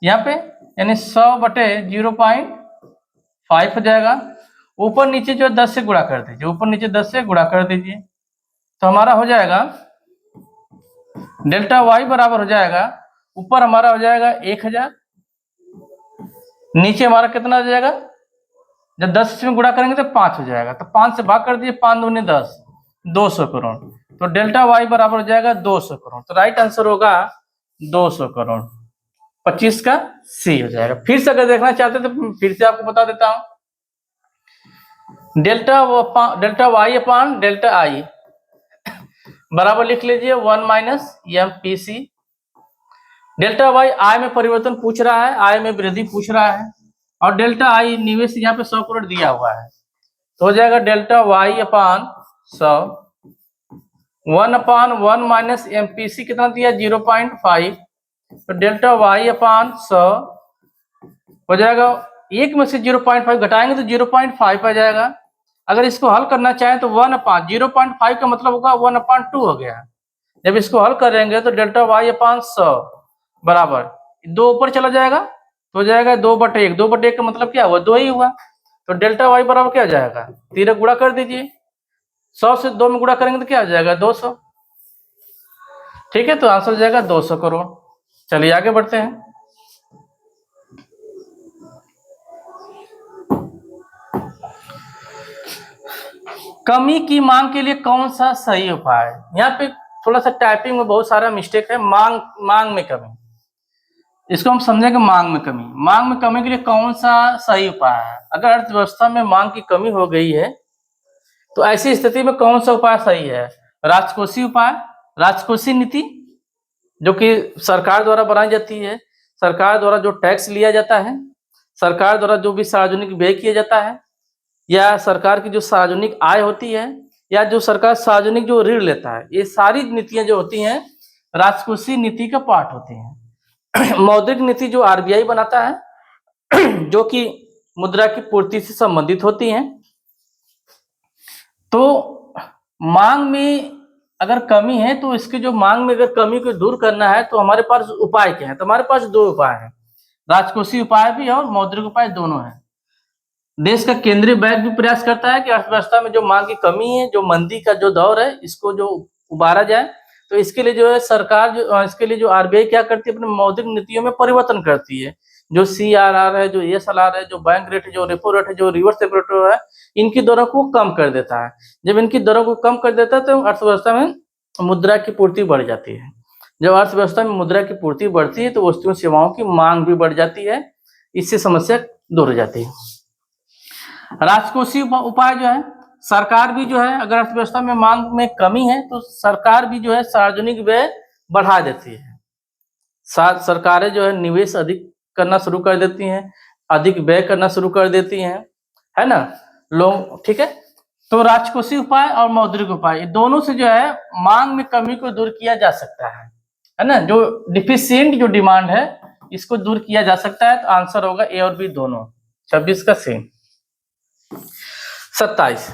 यहाँ पे, यानी 100/0.5 हो जाएगा। ऊपर नीचे जो 10 से गुणा कर दीजिए, ऊपर नीचे 10 से गुणा कर दीजिए, तो हमारा हो जाएगा डेल्टा Y बराबर हो जाएगा, ऊपर हमारा हो जाएगा 1000, नीचे हमारा कितना हो जाएगा, जब 10 में गुणा करेंगे तो 5 हो जाएगा, तो 5 से भाग कर दिए, 5 दूनी 10, 200 करोड़। तो डेल्टा Y बराबर हो जाएगा 200 करोड़। तो राइट आंसर होगा 200 करोड़, 25 का C हो जाएगा। फिर से अगर देखना चाहते तो फिर से आपको बता देता हूं, delta Y upon delta I बराबर लिख लीजिए 1 माइनस MPC। डेल्टा Y आय में परिवर्तन पूछ रहा है, आय में वृद्धि पूछ रहा है, और डेल्टा I निवेश यहाँ पे 100 करोड़ दिया हुआ है, तो हो जाएगा डेल्टा Y अपान 100, 1/1 माइनस MPC कितना दिया 0.5, तो डेल्टा Y अपान 100 हो जाएगा, एक में से 0.5 घटाएंगे तो 0.5 आ जाएगा। अगर इसको हल करना चाहें तो 0.5 का मतलब होगा 1/2 हो गया। जब इसको हल करेंगे तो डेल्टा Y अपान 100 बराबर 2 ऊपर चला जाएगा, तो हो जाएगा 2/1, 2/1 का मतलब क्या हुआ, 2 ही हुआ। तो डेल्टा Y बराबर क्या हो जाएगा, 3 गुणा कर दीजिए, 100 से 2 में गुणा करेंगे तो क्या हो जाएगा 200। ठीक है, तो आंसर हो जाएगा 200 करोड़। चलिए आगे बढ़ते हैं। कमी की मांग के लिए कौन सा सही उपाय है। यहाँ पे थोड़ा सा टाइपिंग में बहुत सारा मिस्टेक है। मांग में कमी, इसको हम समझेंगे मांग में कमी। मांग में कमी के लिए कौन सा सही उपाय है। अगर अर्थव्यवस्था में मांग की कमी हो गई है तो ऐसी स्थिति में कौन सा उपाय सही है, राजकोषीय उपाय, राजकोषीय नीति जो कि सरकार द्वारा बनाई जाती है, सरकार द्वारा जो टैक्स लिया जाता है, सरकार द्वारा जो भी सार्वजनिक व्यय किया जाता है, या सरकार की जो सार्वजनिक आय होती है, या जो सरकार सार्वजनिक जो ऋण लेता है, ये सारी नीतियां जो होती हैं राजकोषीय नीति का पार्ट होती हैं। मौद्रिक नीति जो RBI बनाता है जो कि मुद्रा की पूर्ति से संबंधित होती हैं। तो मांग में अगर कमी है तो इसकी जो मांग में अगर कमी को दूर करना है तो हमारे पास उपाय क्या है, तो हमारे पास 2 उपाय हैं। राजकोषीय उपाय भी और मौद्रिक उपाय दोनों है। देश का केंद्रीय बैंक भी प्रयास करता है कि अर्थव्यवस्था में जो मांग की कमी है, जो मंदी का जो दौर है, इसको जो उबारा जाए। तो इसके लिए जो है सरकार इसके लिए जो आरबीआई क्या करती है, अपने मौद्रिक नीतियों में परिवर्तन करती है। जो सीआरआर है, जो एसएलआर है, जो बैंक रेट है, जो रेपो रेट है, जो रिवर्स रेपो रेट है, इनकी दरों को कम कर देता है। जब इनकी दरों को कम कर देता है तो अर्थव्यवस्था में मुद्रा की पूर्ति बढ़ जाती है। जब अर्थव्यवस्था में मुद्रा की पूर्ति बढ़ती है तो वस्तुओं सेवाओं की मांग भी बढ़ जाती है, इससे समस्या दूर हो जाती है। राजकोषीय उपाय जो है, सरकार भी जो है अगर अर्थव्यवस्था में मांग में कमी है तो सरकार भी जो है सार्वजनिक व्यय बढ़ा देती है। सरकारें जो है निवेश अधिक करना शुरू कर देती हैं, अधिक व्यय करना शुरू कर देती हैं, है ना लोग, ठीक है। तो राजकोषीय उपाय और मौद्रिक उपाय दोनों से जो है मांग में कमी को दूर किया जा सकता है ना। जो डिफिशिएंट जो डिमांड है इसको दूर किया जा सकता है। तो आंसर होगा ए और बी दोनों। 26 का सेम। 27,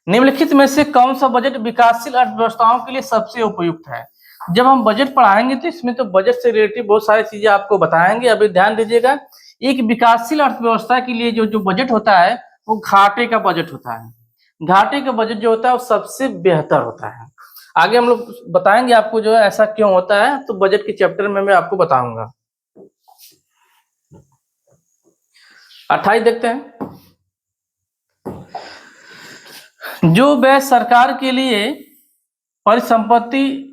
निम्नलिखित में से कौन सा बजट विकासशील अर्थव्यवस्थाओं के लिए सबसे उपयुक्त है। जब हम बजट पढ़ाएंगे तो इसमें तो बजट से रिलेटेड बहुत सारी चीजें आपको बताएंगे। अभी ध्यान दीजिएगा, एक विकासशील अर्थव्यवस्था के लिए जो बजट होता है वो घाटे का बजट होता है। घाटे का बजट जो होता है वो सबसे बेहतर होता है। आगे हम लोग बताएंगे आपको जो है ऐसा क्यों होता है, तो बजट के चैप्टर में मैं आपको बताऊंगा। 28 देखते हैं। जो व्यय सरकार के लिए परिसंपत्ति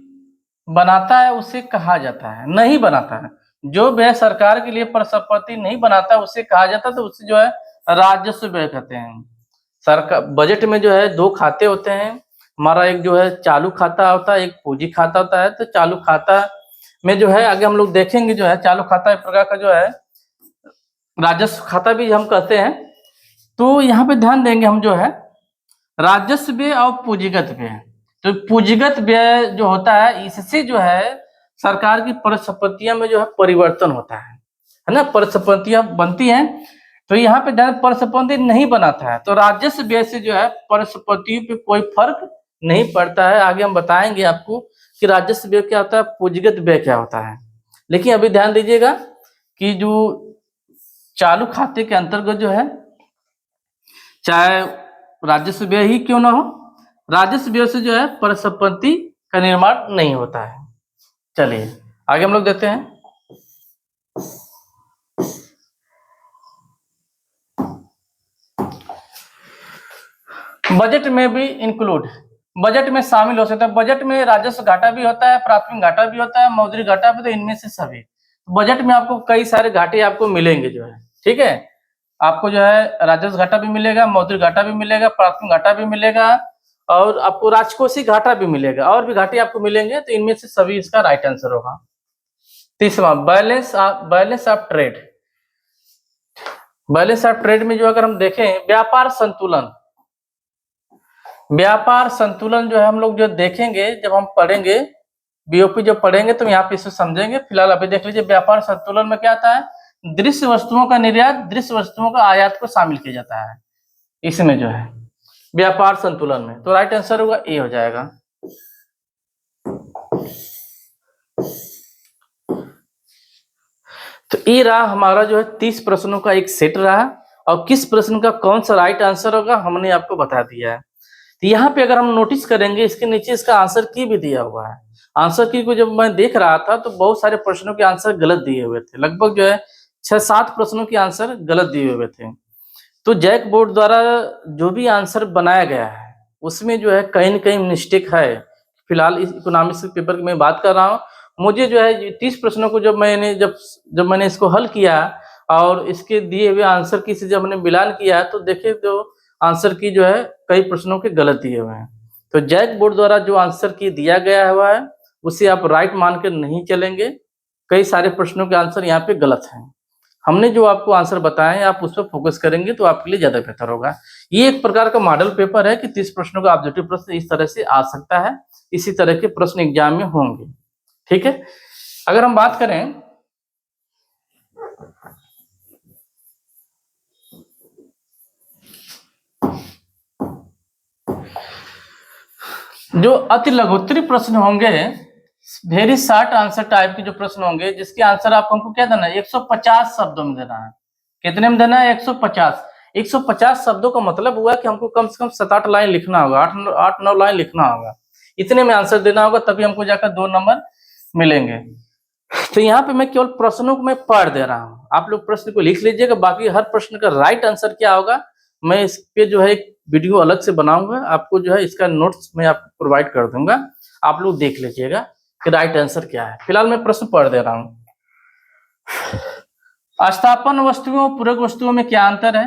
बनाता है उसे कहा जाता है, नहीं बनाता है, जो व्यय सरकार के लिए परिसंपत्ति नहीं बनाता है उसे कहा जाता है, तो उसे जो है राजस्व व्यय कहते हैं। सरकार बजट में जो है दो खाते होते हैं। हमारा एक जो है चालू खाता होता है, एक पूंजी खाता होता है। तो चालू खाता में जो है आगे हम लोग देखेंगे, जो है चालू खाता एक प्रकार का जो है राजस्व खाता भी हम कहते हैं। तो यहाँ पे ध्यान देंगे हम जो है राजस्व व्यय और पूंजीगत व्यय। तो पूंजीगत व्यय जो होता है इससे जो है सरकार की परिसंपत्तियां में जो है परिवर्तन होता है ना, परिसंपत्तियां बनती हैं। तो यहाँ पे ध्यान परिसंपत्ति नहीं बनाता है तो राजस्व व्यय से जो है परिसंपत्तियों पे कोई फर्क नहीं पड़ता है। आगे हम बताएंगे आपको कि राजस्व व्यय क्या होता है, पूंजीगत व्यय क्या होता है। लेकिन अभी ध्यान दीजिएगा कि जो चालू खाते के अंतर्गत जो है चाहे राजस्व व्यय ही क्यों ना हो, राजस्व व्यय से जो है परिसंपत्ति का निर्माण नहीं होता है। चलिए आगे हम लोग देखते हैं। बजट में भी इंक्लूड, बजट में शामिल हो सकता है। बजट में राजस्व घाटा भी होता है, प्राथमिक घाटा भी होता है, मौद्रिक घाटा भी, तो इनमें से सभी बजट में आपको कई सारे घाटे आपको मिलेंगे जो है, ठीक है। आपको जो है राजस्व घाटा भी मिलेगा, मौद्रिक घाटा भी मिलेगा, प्राथमिक घाटा भी मिलेगा और आपको राजकोषीय घाटा भी मिलेगा, और भी घाटे आपको मिलेंगे। तो इनमें से सभी इसका राइट आंसर होगा। तीसरा balance of trade. Balance of trade में जो अगर हम देखें व्यापार संतुलन, व्यापार संतुलन जो है हम लोग जो देखेंगे जब हम पढ़ेंगे बीओपी जब पढ़ेंगे तो यहाँ पे इसे समझेंगे। फिलहाल अभी देख लीजिए व्यापार संतुलन में क्या आता है, दृश्य वस्तुओं का निर्यात, दृश्य वस्तुओं का आयात को शामिल किया जाता है इसमें जो है व्यापार संतुलन में। तो राइट आंसर होगा ए हो जाएगा। तो ये रहा हमारा जो है 30 प्रश्नों का एक सेट रहा, और किस प्रश्न का कौन सा राइट आंसर होगा हमने आपको बता दिया है। तो यहाँ पे अगर हम नोटिस करेंगे इसके नीचे इसका आंसर की भी दिया हुआ है। आंसर की को जब मैं देख रहा था तो बहुत सारे प्रश्नों के आंसर गलत दिए हुए थे, लगभग जो है 6-7 प्रश्नों के आंसर गलत दिए हुए थे। तो जैक बोर्ड द्वारा जो भी आंसर बनाया गया है उसमें जो है कहीं न कहीं मिस्टेक है। फिलहाल इस इकोनॉमिक्स के पेपर की मैं बात कर रहा हूँ। मुझे जो है 30 प्रश्नों को जब मैंने इसको हल किया और इसके दिए हुए आंसर की से जब मैंने मिलान किया तो देखिए तो आंसर की जो है कई प्रश्नों के गलत दिए हुए हैं। तो जैक बोर्ड द्वारा जो आंसर की दिया गया हुआ है उसे आप राइट मान कर नहीं चलेंगे। कई सारे प्रश्नों के आंसर यहाँ पे गलत हैं। हमने जो आपको आंसर बताए आप उस पर फोकस करेंगे तो आपके लिए ज्यादा बेहतर होगा। ये एक प्रकार का मॉडल पेपर है कि 30 प्रश्नों का ऑब्जेक्टिव प्रश्न इस तरह से आ सकता है। इसी तरह के प्रश्न एग्जाम में होंगे, ठीक है। अगर हम बात करें जो अति लघुत्तरी प्रश्न होंगे वेरी शॉर्ट आंसर टाइप के जो प्रश्न होंगे जिसके आंसर आपको हमको क्या देना है, 150 शब्दों में देना है। कितने में देना है? 150। 150 शब्दों का मतलब हुआ कि हमको कम से कम 7-8 लाइन लिखना होगा, 8-9 लाइन लिखना होगा, इतने में आंसर देना होगा, तभी हमको जाकर 2 नंबर मिलेंगे। तो यहाँ पे मैं केवल प्रश्नों को मैं पढ़ दे रहा हूँ, आप लोग प्रश्न को लिख लीजिएगा, बाकी हर प्रश्न का राइट आंसर क्या होगा मैं इस पे जो है एक वीडियो अलग से बनाऊंगा, आपको जो है इसका नोट्स मैं आपको प्रोवाइड कर दूंगा, आप लोग देख लीजिएगा कि राइट आंसर क्या है। फिलहाल मैं प्रश्न पढ़ दे रहा हूँ। अस्थापन वस्तुओं और पूरक वस्तुओं में क्या अंतर है?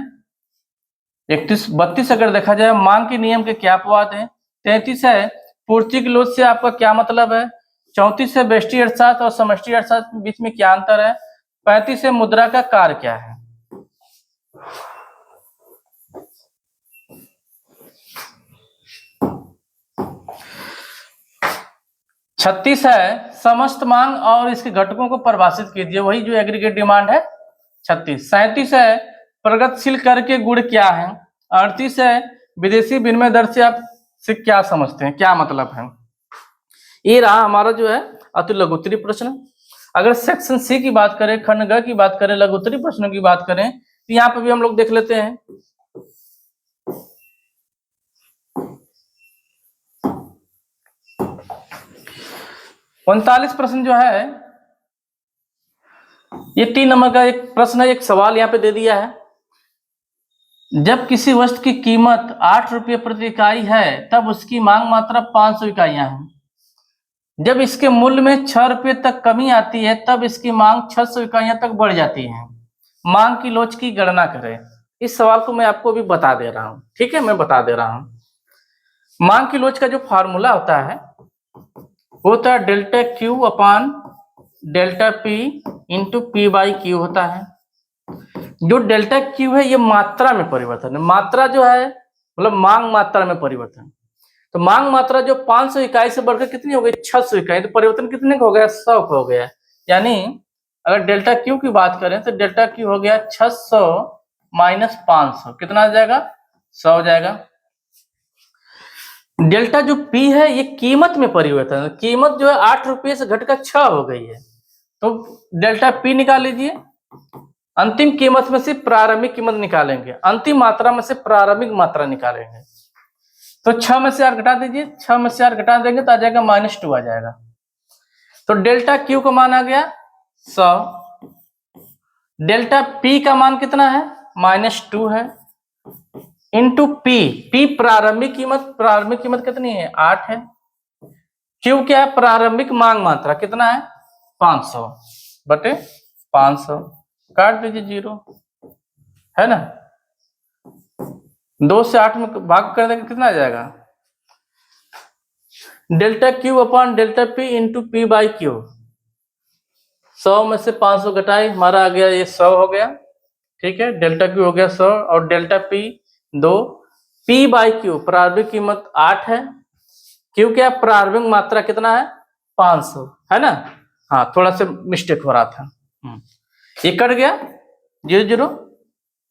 32 अगर देखा जाए, मांग के नियम के क्या अपवाद है? 33 है पूर्ति के लोच से आपका क्या मतलब है? 34 है व्यष्टि अर्थशास्त्र और समष्टि अर्थशास्त्र के बीच में क्या अंतर है? 35 है मुद्रा का कार्य क्या है? छत्तीस है समस्त मांग और इसके घटकों को परिभाषित कीजिए, वही जो एग्रीगेट डिमांड है 36। 37 है प्रगतिशील कर के गुण क्या है? 38 है विदेशी विनिमय दर से आप से क्या समझते हैं, क्या मतलब है? ये रहा हमारा जो है अति लघुत्तरी प्रश्न। अगर सेक्शन सी की बात करें, खंड ग की बात करें, लघुत्तरी प्रश्नों की बात करें, तो यहाँ पे भी हम लोग देख लेते हैं। उनतालीस प्रश्न जो है ये 3 नंबर का एक प्रश्न है, एक सवाल यहाँ पे दे दिया है। जब किसी वस्तु की कीमत 8 रुपये प्रति इकाई है तब उसकी मांग मात्रा 500 इकाइयां हैं। जब इसके मूल्य में 6 रुपये तक कमी आती है तब इसकी मांग 600 इकाइयां तक बढ़ जाती है। मांग की लोच की गणना करें। इस सवाल को मैं आपको अभी बता दे रहा हूं, ठीक है, मैं बता दे रहा हूं। मांग की लोच का जो फार्मूला होता है वो होता है delta Q upon delta P into P by Q होता है। जो डेल्टा क्यू है ये मात्रा में परिवर्तन है, मात्रा जो है मतलब मांग मात्रा में परिवर्तन। तो मांग मात्रा जो 500 इकाई से बढ़कर कितनी हो गई? 600 इकाई। तो परिवर्तन कितने का हो गया? 100 का हो गया। यानी अगर डेल्टा क्यू की बात करें तो डेल्टा क्यू हो गया 600 माइनस 500, कितना आ जाएगा? 100 हो जाएगा। डेल्टा जो पी है ये कीमत में परिवर्तन है, कीमत जो है 8 रुपये से घटकर 6 हो गई है, तो डेल्टा पी निकाल लीजिए। अंतिम कीमत में से प्रारंभिक कीमत निकालेंगे, अंतिम मात्रा में से प्रारंभिक मात्रा निकालेंगे। तो 6 में से 8 घटा दीजिए, 6 में से 8 घटा देंगे तो आ जाएगा -2 आ जाएगा। तो डेल्टा क्यू का मान आ गया 100। डेल्टा पी का मान कितना है? -2 है इंटू पी। पी प्रारंभिक कीमत कितनी है? 8 है। क्यू क्या है? प्रारंभिक मांग मात्रा कितना है? 500 बटे 500, काट दीजिए 0, है ना। 2 से 8 में भाग कर देंगे, कितना आ जाएगा? Delta Q upon delta P into P by Q. 100 में से 500 घटाए, हमारा आ गया ये 100 हो गया, ठीक है। डेल्टा क्यू हो गया 100 और delta P 2। P by Q प्रारंभिक कीमत 8 है, क्यू क्या प्रारंभिक मात्रा कितना है? 500, है ना। हाँ थोड़ा सा मिस्टेक हो रहा था। ये कट गया 0 0,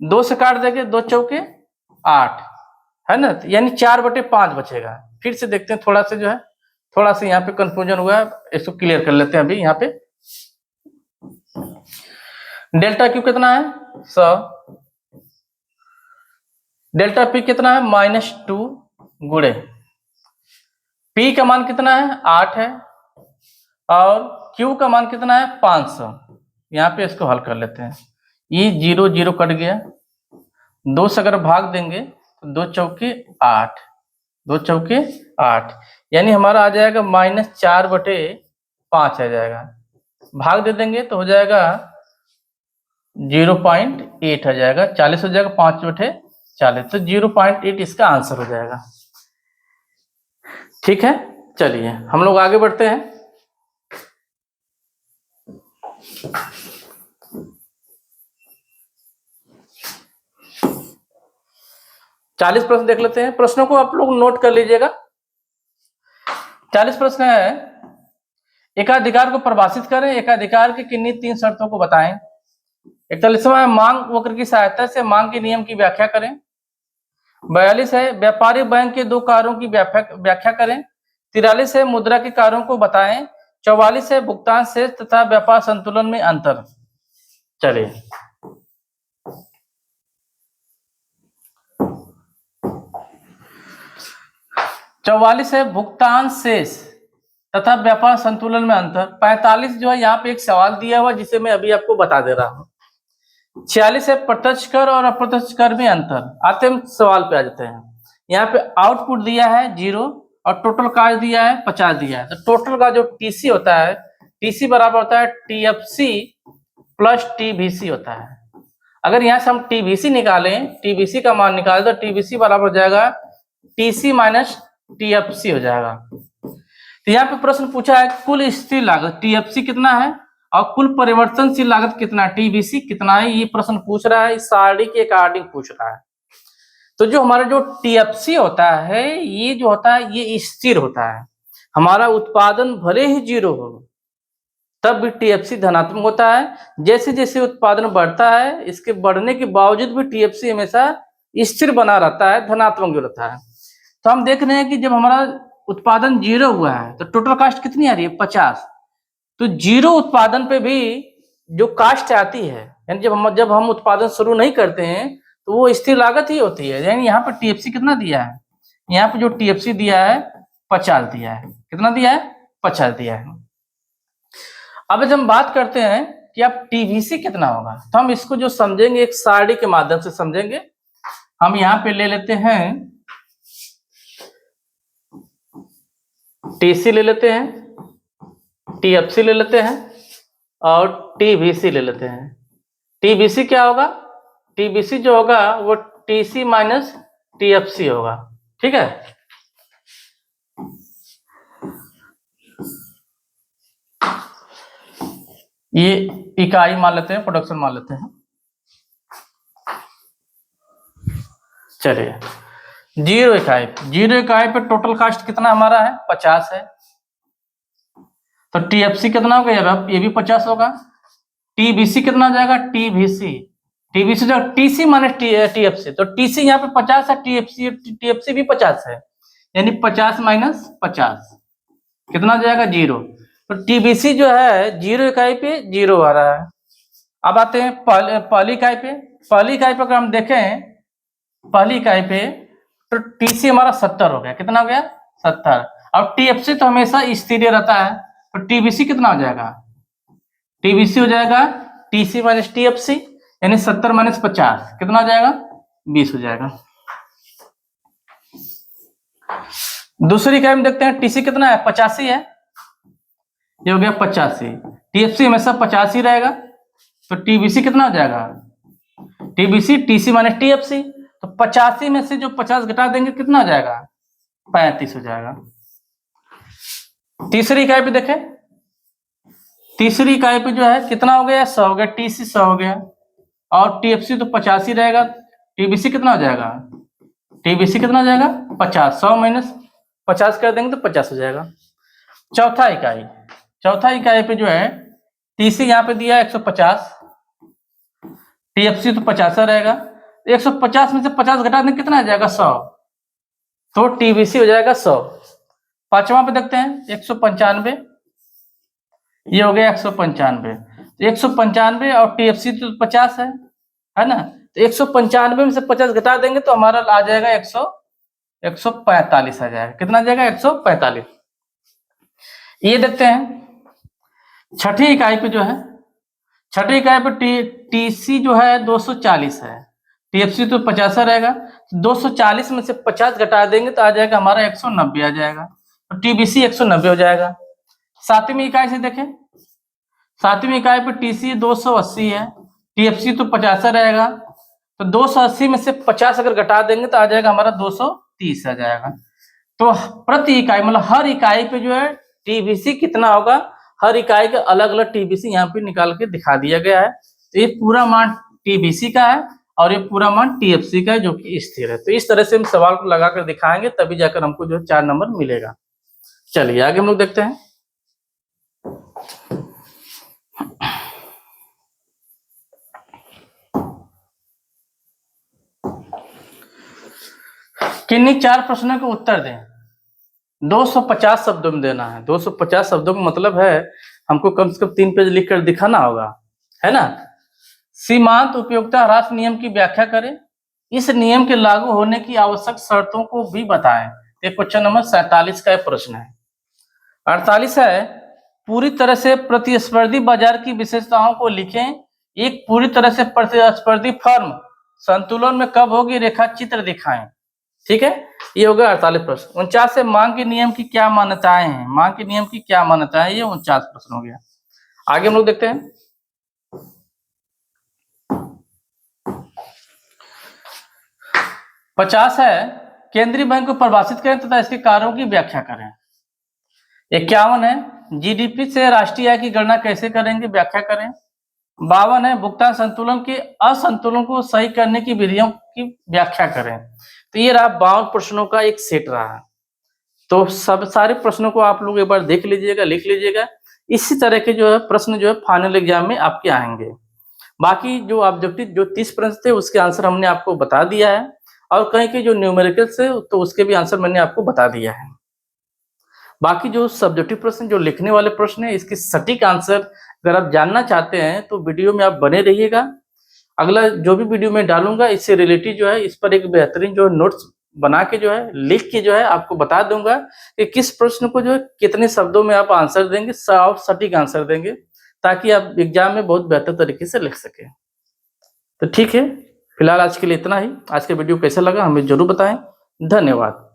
2 से काट देंगे, 2 चौके 8, है ना, यानी 4/5 बचेगा। फिर से देखते हैं, थोड़ा सा जो है थोड़ा सा यहाँ पे कंफ्यूजन हुआ है, इसको क्लियर कर लेते हैं अभी। यहाँ पे डेल्टा क्यू कितना है? 100। डेल्टा पी कितना है? -2 गुणे पी का मान कितना है? 8 है और क्यू का मान कितना है? 500। यहाँ पे इसको हल कर लेते हैं। ये 0 0 कट गया, 2 से अगर भाग देंगे तो 2 चौके 8, 2 चौके 8, यानी हमारा आ जाएगा -4/5 आ जाएगा। भाग दे देंगे तो हो जाएगा 0.8 आ जाएगा, 40 हो जाएगा, 5/40, तो 0.8 इसका आंसर हो जाएगा। ठीक है, चलिए हम लोग आगे बढ़ते हैं। चालीस प्रश्न देख लेते हैं, प्रश्नों को आप लोग नोट कर लीजिएगा। 40 प्रश्न है, एकाधिकार को परिभाषित करें, एकाधिकार की किन्हीं 3 शर्तों को बताएं। 41वां है मांग वक्र की सहायता से मांग के नियम की व्याख्या करें। 42 है व्यापारिक बैंक के 2 कार्यों की व्याख्या करें। 43 है मुद्रा के कार्यों को बताएं। 44 है भुगतान शेष तथा व्यापार संतुलन में अंतर। चलिए, चौवालीस है भुगतान शेष तथा व्यापार संतुलन में अंतर। 45 जो है यहाँ पे एक सवाल दिया हुआ जिसे मैं अभी आपको बता दे रहा हूँ। 46 है प्रत्यक्ष कर और अप्रत्यक्ष कर में अंतर। आते हम सवाल पे आ जाते हैं। यहाँ पे आउटपुट दिया है 0 और टोटल कास्ट दिया है 50 दिया है। तो टोटल का जो टीसी होता है, टीसी बराबर होता है टीएफसी प्लस टीवीसी होता है। अगर यहाँ से हम टीवीसी निकालें, टीवीसी का मान निकालें तो टीवीसी बराबर हो जाएगा टीसी माइनस टीएफसी हो जाएगा। तो यहाँ पे प्रश्न पूछा है कुल स्थिर लागत टीएफसी कितना है और कुल परिवर्तनशील लागत कितना है, टीवीसी कितना है, ये प्रश्न पूछ रहा है। इस सारणी के अकॉर्डिंग पूछ रहा है। तो जो हमारा जो टीएफसी होता है, ये जो होता है ये स्थिर होता है। हमारा उत्पादन भले ही 0 हो तब भी टीएफसी धनात्मक होता है। जैसे जैसे उत्पादन बढ़ता है, इसके बढ़ने के बावजूद भी टीएफसी हमेशा स्थिर बना रहता है, धनात्मक जो रहता है। तो हम देख रहे हैं कि जब हमारा उत्पादन 0 हुआ है तो टोटल कास्ट कितनी आ रही है 50। तो 0 उत्पादन पे भी जो कास्ट आती है, यानी जब हम उत्पादन शुरू नहीं करते हैं तो वो स्थिर लागत ही होती है। यानी यहाँ पर टीएफसी कितना दिया है, यहाँ पे जो टीएफसी दिया है 50 दिया है। कितना दिया है, 50 दिया है। अब जब हम बात करते हैं कि अब टीवीसी कितना होगा, तो हम इसको जो समझेंगे एक सारणी के माध्यम से समझेंगे। हम यहाँ पे ले लेते हैं टीसी ले लेते हैं, टीएफसी ले लेते हैं और टीवीसी ले लेते हैं। टीवीसी क्या होगा, टीवीसी जो होगा वो टीसी माइनस टीएफसी होगा। ठीक है, ये इकाई मान लेते हैं, प्रोडक्शन मान लेते हैं। चलिए, 0 इकाई पे टोटल कास्ट कितना हमारा है 50 है। तो टीएफसी कितना हो गया, ये भी 50 होगा। टीवीसी कितना हो जाएगा, टीवीसी जो टीसी माइनस टीएफसी, तो टीसी यहाँ पे 50 है, टीएफसी भी 50 है, यानी 50 माइनस 50 कितना हो जाएगा 0। तो टीवीसी जो है 0 इकाई पे 0 आ रहा है। अब आते हैं पहली इकाई पे। पहली इकाई पे अगर हम देखें, पहली इकाई पे तो टीसी हमारा 70 हो गया। कितना हो गया 70। और टीएफसी तो हमेशा स्थिर रहता है, तो टीवीसी कितना हो जाएगा, टीवीसी हो जाएगा टीसी माइनस टीएफसी, यानी 70 माइनस 50 कितना हो जाएगा 20 हो जाएगा। दूसरी इकाई में देखते हैं टीसी कितना है 85 है, ये हो गया 85। टीएफसी हमेशा 50 ही रहेगा, तो टीवीसी कितना हो जाएगा, टीवीसी टीसी माइनस टीएफसी, तो 85 में से जो 50 घटा देंगे कितना हो जाएगा 35 हो जाएगा। तीसरी इकाई पे देखें, तीसरी इकाई पे जो है कितना हो गया 100 हो गया, टीसी 100 हो गया और टीएफसी तो 50 ही रहेगा। टीवीसी कितना हो जाएगा, टीवीसी कितना हो जाएगा 50, 100 माइनस 50 कर देंगे तो 50 हो जाएगा। चौथा इकाई पे जो है टीसी यहाँ पे दिया 150, टीएफसी तो 50 रहेगा। 150 में से 50 घटा देंगे कितना आ जाएगा 100, तो टीवीसी हो जाएगा 100। पांचवा पे देखते हैं 195, ये हो गया 195। 195 और टीएफसी तो 50 है ना, तो 195 में से 50 घटा देंगे तो हमारा आ जाएगा 145 आ जाएगा। कितना आ जाएगा 145। ये देखते हैं छठी इकाई पे जो है, छठी इकाई पे टीसी जो है 240 है, टीएफसी तो 50 रहेगा। 240 में से 50 घटा देंगे तो आ जाएगा हमारा 190 आ जाएगा, तो टीबीसी 190 हो जाएगा। सातवीं इकाई से देखें, सातवीं इकाई पे टीसी 280 है, टीएफसी तो 50 रहेगा, तो 280 में से 50 अगर घटा देंगे तो आ जाएगा हमारा 230 आ जाएगा। तो प्रति इकाई मतलब हर इकाई पे जो है टीबीसी कितना होगा, हर इकाई का अलग अलग टीबीसी यहाँ पे निकाल के दिखा दिया गया है। तो ये पूरा मान टीबीसी का है और ये पूरा मान टीएफसी का है जो कि स्थिर है। तो इस तरह से हम सवाल को लगाकर दिखाएंगे, तभी जाकर हमको जो 4 नंबर मिलेगा। चलिए आगे हम लोग देखते हैं। किन्हीं 4 प्रश्नों के उत्तर दें। 250 शब्दों में देना है। 250 शब्दों का मतलब है हमको कम से कम 3 पेज लिख कर दिखाना होगा, है ना। सीमांत उपयोगिता ह्रास नियम की व्याख्या करें। इस नियम के लागू होने की आवश्यक शर्तों को भी बताएं। ये क्वेश्चन नंबर 47 का प्रश्न है। 48 है, पूरी तरह से प्रतिस्पर्धी बाजार की विशेषताओं को लिखें। एक पूरी तरह से प्रतिस्पर्धी फर्म संतुलन में कब होगी, रेखा चित्र दिखाएं। ठीक है, ये हो गया 48 प्रश्न। 49 है, मांग के नियम की क्या मान्यताएं हैं। मांग के नियम की क्या मान्यताएं, ये 49 प्रश्न हो गया। आगे हम लोग देखते हैं। 50 है, केंद्रीय बैंक को परिभाषित करें तथा इसके कार्यों की व्याख्या करें। 51 है, जीडीपी से राष्ट्रीय आय की गणना कैसे करेंगे, व्याख्या करें। 52 है, भुगतान संतुलन के असंतुलन को सही करने की विधियों की व्याख्या करें। तो ये रहा 52 प्रश्नों का एक सेट रहा। तो सब सारे प्रश्नों को आप लोग एक बार देख लीजिएगा, लिख लीजिएगा। इसी तरह के जो है प्रश्न जो है फाइनल एग्जाम में आपके आएंगे। बाकी जो ऑब्जेक्टिव जो 30 प्रश्न थे उसके आंसर हमने आपको बता दिया है, और कहीं के जो न्यूमेरिकल्स है तो उसके भी आंसर मैंने आपको बता दिया है। बाकी जो सब्जेक्टिव प्रश्न जो लिखने वाले प्रश्न है, इसके सटीक आंसर अगर आप जानना चाहते हैं तो वीडियो में आप बने रहिएगा। अगला जो भी वीडियो में डालूंगा इससे रिलेटेड जो है इस पर एक बेहतरीन जो नोट्स बना के जो है लिख के जो है आपको बता दूंगा कि किस प्रश्न को जो है कितने शब्दों में आप आंसर देंगे, और सटीक आंसर देंगे, ताकि आप एग्जाम में बहुत बेहतर तरीके से लिख सकें। तो ठीक है, फिलहाल आज के लिए इतना ही। आज का वीडियो कैसा लगा हमें जरूर बताएं। धन्यवाद।